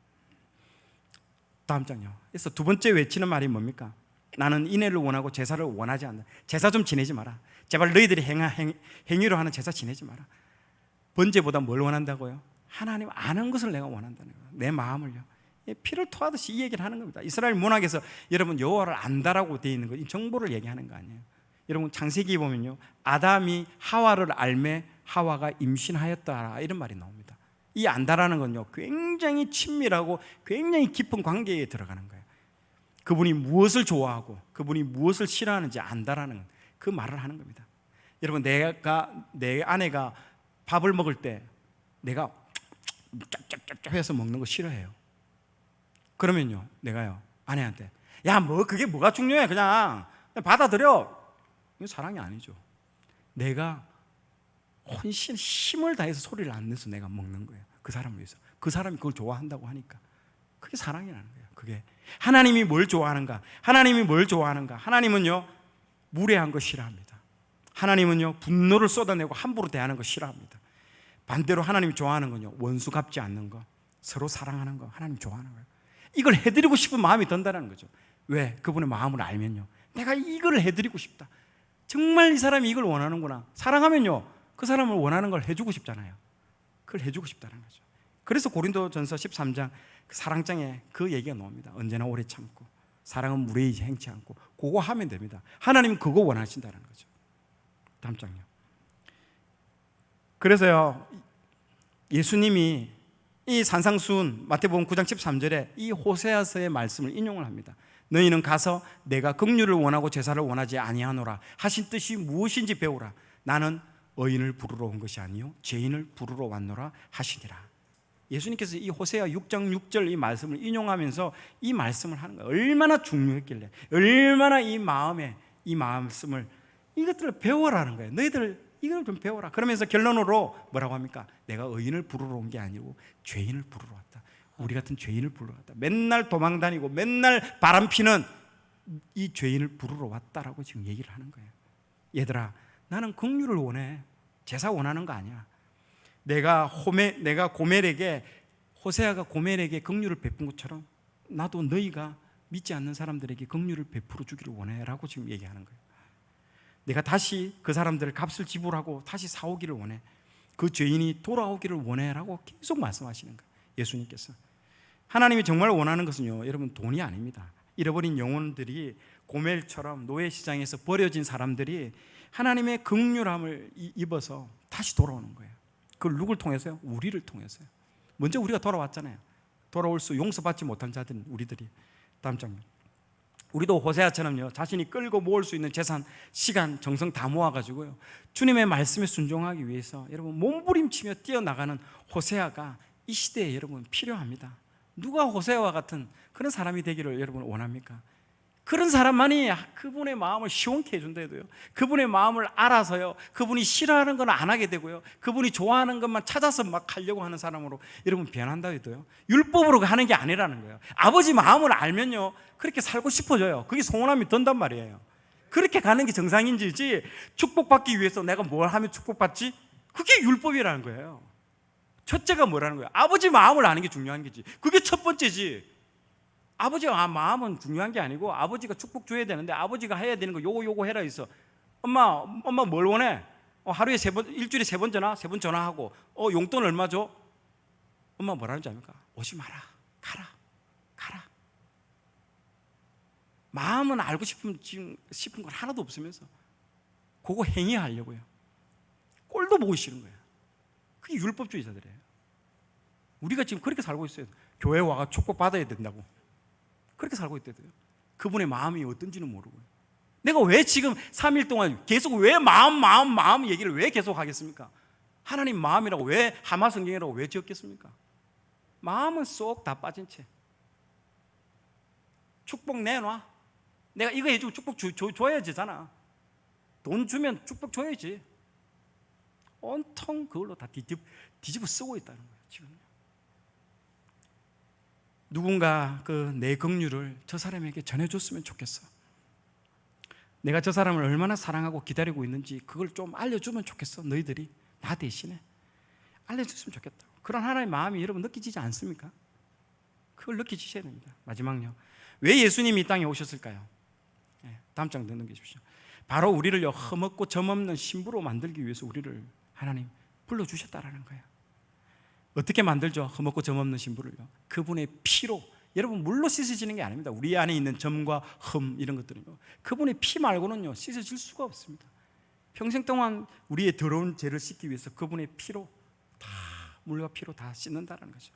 다음 장요. 그래서 두 번째 외치는 말이 뭡니까? 나는 인애를 원하고 제사를 원하지 않는다. 제사 좀 지내지 마라. 제발 너희들이 행위로 하는 제사 지내지 마라. 번제보다 뭘 원한다고요? 하나님 아는 것을 내가 원한다는 거예요. 내 마음을요. 피를 토하듯이 이 얘기를 하는 겁니다. 이스라엘 문학에서 여러분 여호와를 안다라고 되어 있는 거, 이 정보를 얘기하는 거 아니에요. 여러분 창세기 보면요, 아담이 하와를 알매 하와가 임신하였다, 이런 말이 나옵니다. 이 안다라는 건요, 굉장히 친밀하고 굉장히 깊은 관계에 들어가는 거예요. 그분이 무엇을 좋아하고 그분이 무엇을 싫어하는지 안다라는 그 말을 하는 겁니다. 여러분, 내 아내가 밥을 먹을 때 내가 짭짭짭짭 해서 먹는 거 싫어해요. 그러면요, 내가요 아내한테, 야, 그게 뭐가 중요해, 그냥 받아들여. 이건 사랑이 아니죠. 내가 혼신 힘을 다해서 소리를 안 내서 내가 먹는 거예요. 그 사람을 위해서. 그 사람이 그걸 좋아한다고 하니까 그게 사랑이라는 거예요. 그게 하나님이 뭘 좋아하는가? 하나님이 뭘 좋아하는가? 하나님은요, 무례한 거 싫어합니다. 하나님은요, 분노를 쏟아내고 함부로 대하는 거 싫어합니다. 반대로 하나님이 좋아하는 건요, 원수 갚지 않는 거, 서로 사랑하는 거, 하나님 좋아하는 거예요. 이걸 해드리고 싶은 마음이 든다는 거죠. 왜? 그분의 마음을 알면요, 내가 이걸 해드리고 싶다. 정말 이 사람이 이걸 원하는구나. 사랑하면요, 그 사람을 원하는 걸 해주고 싶잖아요. 그걸 해주고 싶다는 거죠. 그래서 고린도전서 13장 그 사랑장에 그 얘기가 나옵니다. 언제나 오래 참고, 사랑은 무례히 행치 않고, 그거 하면 됩니다. 하나님은 그거 원하신다는 거죠. 다음 장요. 그래서요, 예수님이 이 산상수훈 마태복음 9장 13절에 이 호세아서의 말씀을 인용을 합니다. 너희는 가서 내가 긍휼을 원하고 제사를 원하지 아니하노라 하신 뜻이 무엇인지 배우라. 나는 의인을 부르러 온 것이 아니요 죄인을 부르러 왔노라 하시니라. 예수님께서 이 호세아 6장 6절 이 말씀을 인용하면서 이 말씀을 하는 거예요. 얼마나 중요했길래, 얼마나 이 마음에 이 말씀을, 이것들을 배워라는 거예요. 너희들 이걸 좀 배워라. 그러면서 결론으로 뭐라고 합니까? 내가 의인을 부르러 온 게 아니고 죄인을 부르러 왔다. 우리 같은 죄인을 부르러 왔다. 맨날 도망다니고 맨날 바람피는 이 죄인을 부르러 왔다라고 지금 얘기를 하는 거예요. 얘들아, 나는 긍휼을 원해. 제사 원하는 거 아니야. 내가 고멜에게, 호세아가 고멜에게 긍휼을 베푼 것처럼 나도 너희가 믿지 않는 사람들에게 긍휼을 베풀어 주기를 원해라고 지금 얘기하는 거예요. 내가 다시 그 사람들을 값을 지불하고 다시 사오기를 원해. 그 죄인이 돌아오기를 원해라고 계속 말씀하시는 거예요. 예수님께서. 하나님이 정말 원하는 것은요, 여러분, 돈이 아닙니다. 잃어버린 영혼들이 고멜처럼 노예시장에서 버려진 사람들이 하나님의 긍휼함을 입어서 다시 돌아오는 거예요. 그걸 누굴 통해서요? 우리를 통해서요. 먼저 우리가 돌아왔잖아요. 돌아올 수 용서받지 못한 자들은 우리들이. 다음 장면. 우리도 호세아처럼요, 자신이 끌고 모을 수 있는 재산, 시간, 정성 다 모아가지고요, 주님의 말씀에 순종하기 위해서 여러분 몸부림치며 뛰어나가는 호세아가 이 시대에 여러분 필요합니다. 누가 호세아와 같은 그런 사람이 되기를 여러분 원합니까? 그런 사람만이 그분의 마음을 시원케 해준다 해도요, 그분의 마음을 알아서요, 그분이 싫어하는 건 안 하게 되고요, 그분이 좋아하는 것만 찾아서 막 하려고 하는 사람으로 여러분 변한다 해도요, 율법으로 하는 게 아니라는 거예요. 아버지 마음을 알면요, 그렇게 살고 싶어져요. 그게 소원함이 든단 말이에요. 그렇게 가는 게 정상인지지, 축복받기 위해서 내가 뭘 하면 축복받지? 그게 율법이라는 거예요. 첫째가 뭐라는 거예요? 아버지 마음을 아는 게 중요한 거지. 그게 첫 번째지. 아버지 마음은 중요한 게 아니고, 아버지가 축복 줘야 되는데 아버지가 해야 되는 거 요거 해라 있어. 엄마 뭘 원해? 하루에 3번, 일주일에 3번 전화, 3번 전화하고, 용돈 얼마 줘? 엄마 뭐라는지 압니까? 오지 마라, 가라. 마음은 알고 싶은 건 하나도 없으면서 그거 행위하려고요. 꼴도 보기 싫은 거예요. 그게 율법주의자들이에요. 우리가 지금 그렇게 살고 있어요. 교회 와가 축복 받아야 된다고 그렇게 살고 있대요. 그분의 마음이 어떤지는 모르고요. 내가 왜 지금 3일 동안 계속 왜 마음 얘기를 왜 계속 하겠습니까? 하나님 마음이라고 왜, 하마 성경이라고 왜 지었겠습니까? 마음은 쏙 다 빠진 채 축복 내놔. 내가 이거 해주고 축복 줘야 되잖아. 돈 주면 축복 줘야지. 온통 그걸로 다 뒤집어 쓰고 있다는 거예요, 지금. 누군가 그 내 긍휼을 저 사람에게 전해줬으면 좋겠어. 내가 저 사람을 얼마나 사랑하고 기다리고 있는지 그걸 좀 알려주면 좋겠어. 너희들이 나 대신에 알려줬으면 좋겠다. 그런 하나님의 마음이 여러분 느끼지지 않습니까? 그걸 느끼시셔야 됩니다. 마지막요, 왜 예수님이 이 땅에 오셨을까요? 다음 장 넘기십시오. 바로 우리를요, 흠없고 점없는 신부로 만들기 위해서 우리를 하나님 불러주셨다라는 거예요. 어떻게 만들죠? 흠없고 점없는 신부를요, 그분의 피로. 여러분, 물로 씻어지는 게 아닙니다. 우리 안에 있는 점과 흠 이런 것들은요, 그분의 피 말고는요 씻어질 수가 없습니다. 평생 동안 우리의 더러운 죄를 씻기 위해서 그분의 피로, 다 물과 피로 다 씻는다는 거죠.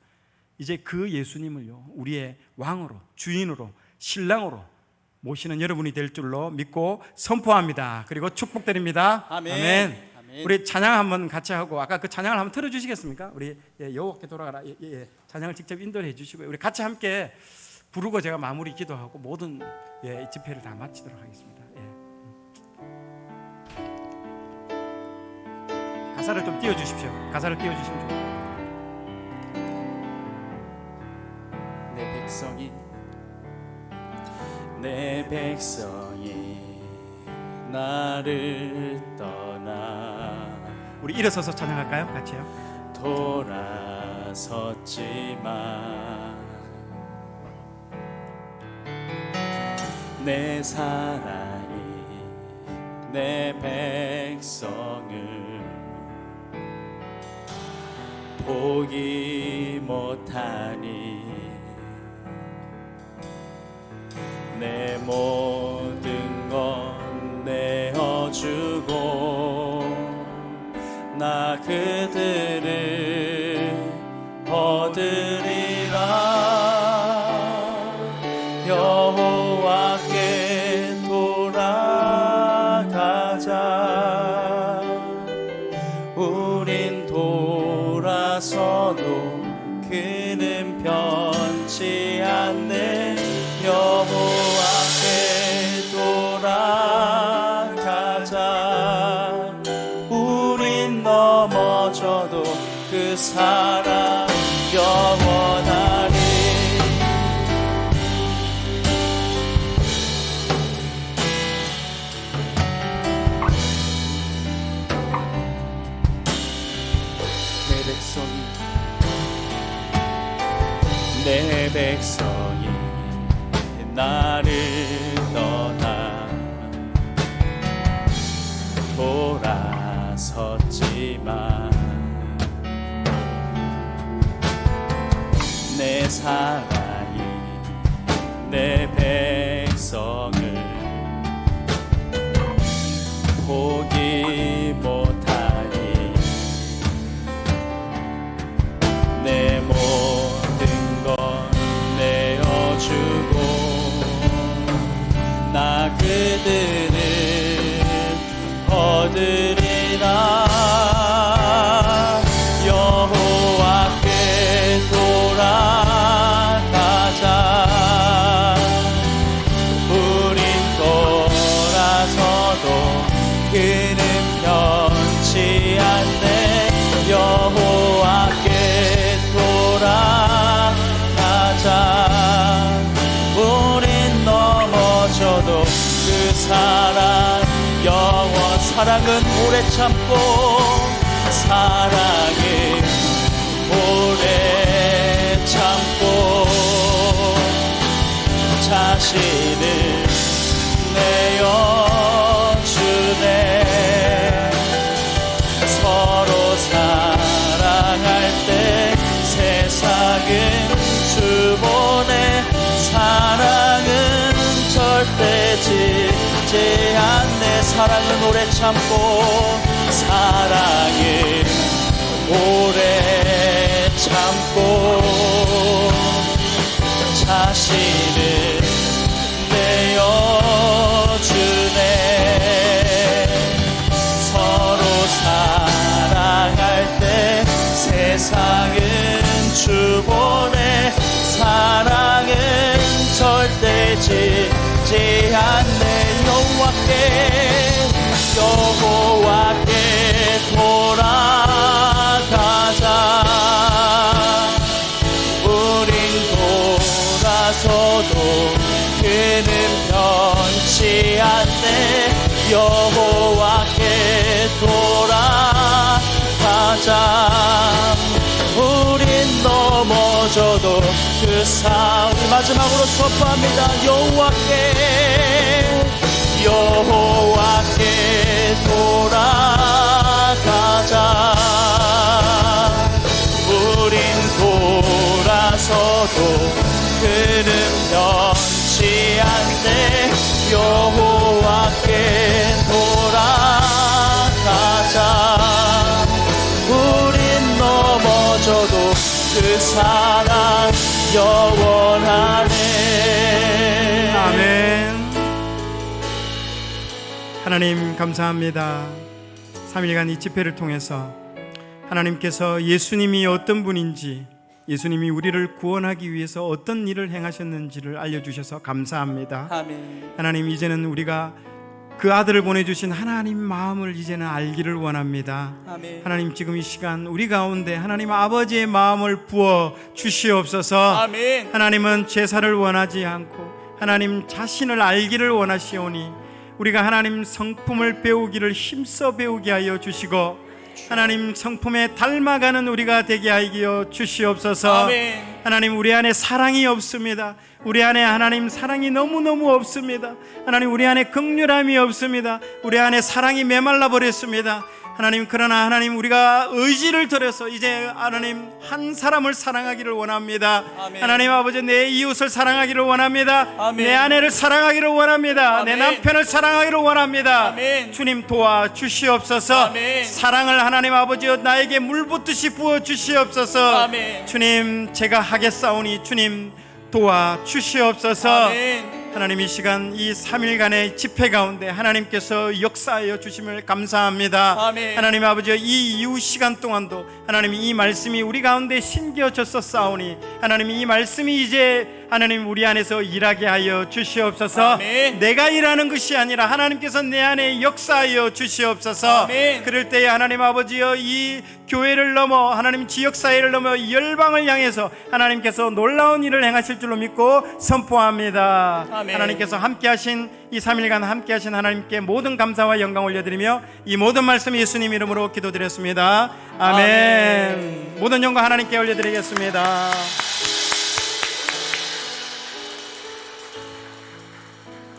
이제 그 예수님을요, 우리의 왕으로, 주인으로, 신랑으로 모시는 여러분이 될 줄로 믿고 선포합니다. 그리고 축복드립니다. 아멘. 우리 찬양 한번 같이 하고, 아까 그 찬양을 한번 틀어주시겠습니까? 우리 여호와께 돌아가라. 찬양을 직접 인도해 주시고요, 우리 같이 함께 부르고 제가 마무리 기도하고 모든 집회를 다 마치도록 하겠습니다. 가사를 좀 띄워주십시오. 가사를 띄워주시면 좋겠습니다. 내 백성이 내 백성이 나를 떠나 우리 일어서서 찬양할까요? 같이요. 돌아섰지만 내 사랑이 내 백성을 보기 못하니 내 모든 것 내어주고 나 그들을 얻으리라. 여호와께 돌아가자. 우린 돌아서도 그는 변치 않네. 여호와께 돌아가자. 우린 넘어져도 그 사랑 영원하리. 내 백성이 나를 떠나 돌아섰지만 내 사랑이 내 백성을 보기 못하니 내 모든 것 내어주고 나 그들을 얻으리라. 여호와께 돌아가자. 우린 돌아서도 그는 변치 않네. 여호와께 돌아가자. 우린 넘어져도 그 사랑 영원. 사랑은 오래 참고 사랑은 오래 참고 자신을 내어주네. 서로 사랑할 때 세상은 주보내. 사랑은 절대 지지 않네. 사랑은 오래 참고 사랑은 오래 참고 자신을 내어주네. 서로 사랑할 때 세상은 주보내. 사랑은 절대 지지 않네. 여호와께 돌아가자. 우린 돌아서도 그는 변치 않네. 여호와께 돌아가자. 우린 넘어져도 그 사랑. 마지막으로 선포합니다. 여호와께 돌아가자. 우린 돌아서도 그는 변치 않네. 여호와께 돌아가자. 우린 넘어져도 그 사랑 영원하네. 아멘. 하나님 감사합니다. 3일간 이 집회를 통해서 하나님께서 예수님이 어떤 분인지, 예수님이 우리를 구원하기 위해서 어떤 일을 행하셨는지를 알려주셔서 감사합니다. 아멘. 하나님, 이제는 우리가 그 아들을 보내주신 하나님 마음을 이제는 알기를 원합니다. 아멘. 하나님, 지금 이 시간 우리 가운데 하나님 아버지의 마음을 부어 주시옵소서. 아멘. 하나님은 제사를 원하지 않고 하나님 자신을 알기를 원하시오니 우리가 하나님 성품을 배우기를 힘써 배우게 하여 주시고 하나님 성품에 닮아가는 우리가 되게 하여 주시옵소서. 아멘. 하나님 우리 안에 사랑이 없습니다. 우리 안에 하나님 사랑이 너무너무 없습니다. 하나님 우리 안에 긍휼함이 없습니다. 우리 안에 사랑이 메말라 버렸습니다. 하나님 그러나 하나님 우리가 의지를 들여서 이제 하나님 한 사람을 사랑하기를 원합니다. 아멘. 하나님 아버지 내 이웃을 사랑하기를 원합니다. 아멘. 내 아내를 사랑하기를 원합니다. 내 아멘. 남편을 사랑하기를 원합니다. 아멘. 주님 도와 주시옵소서. 아멘. 사랑을 하나님 아버지여 나에게 물 붓듯이 부어 주시옵소서. 아멘. 주님 제가 하겠사오니 주님 도와 주시옵소서. 아멘. 하나님 이 시간 이 3일간의 집회 가운데 하나님께서 역사하여 주심을 감사합니다. 아멘. 하나님 아버지 이 이후 시간 동안도 하나님 이 말씀이 우리 가운데 심겨졌었사오니 하나님 이 말씀이 이제 하나님 우리 안에서 일하게 하여 주시옵소서. 아멘. 내가 일하는 것이 아니라 하나님께서 내 안에 역사하여 주시옵소서. 아멘. 그럴 때에 하나님 아버지여 이 교회를 넘어 하나님 지역사회를 넘어 열방을 향해서 하나님께서 놀라운 일을 행하실 줄로 믿고 선포합니다. 아멘. 하나님께서 함께하신 이 3일간 함께하신 하나님께 모든 감사와 영광 올려드리며 이 모든 말씀 예수님 이름으로 기도드렸습니다. 아멘. 아멘. 모든 영광 하나님께 올려드리겠습니다.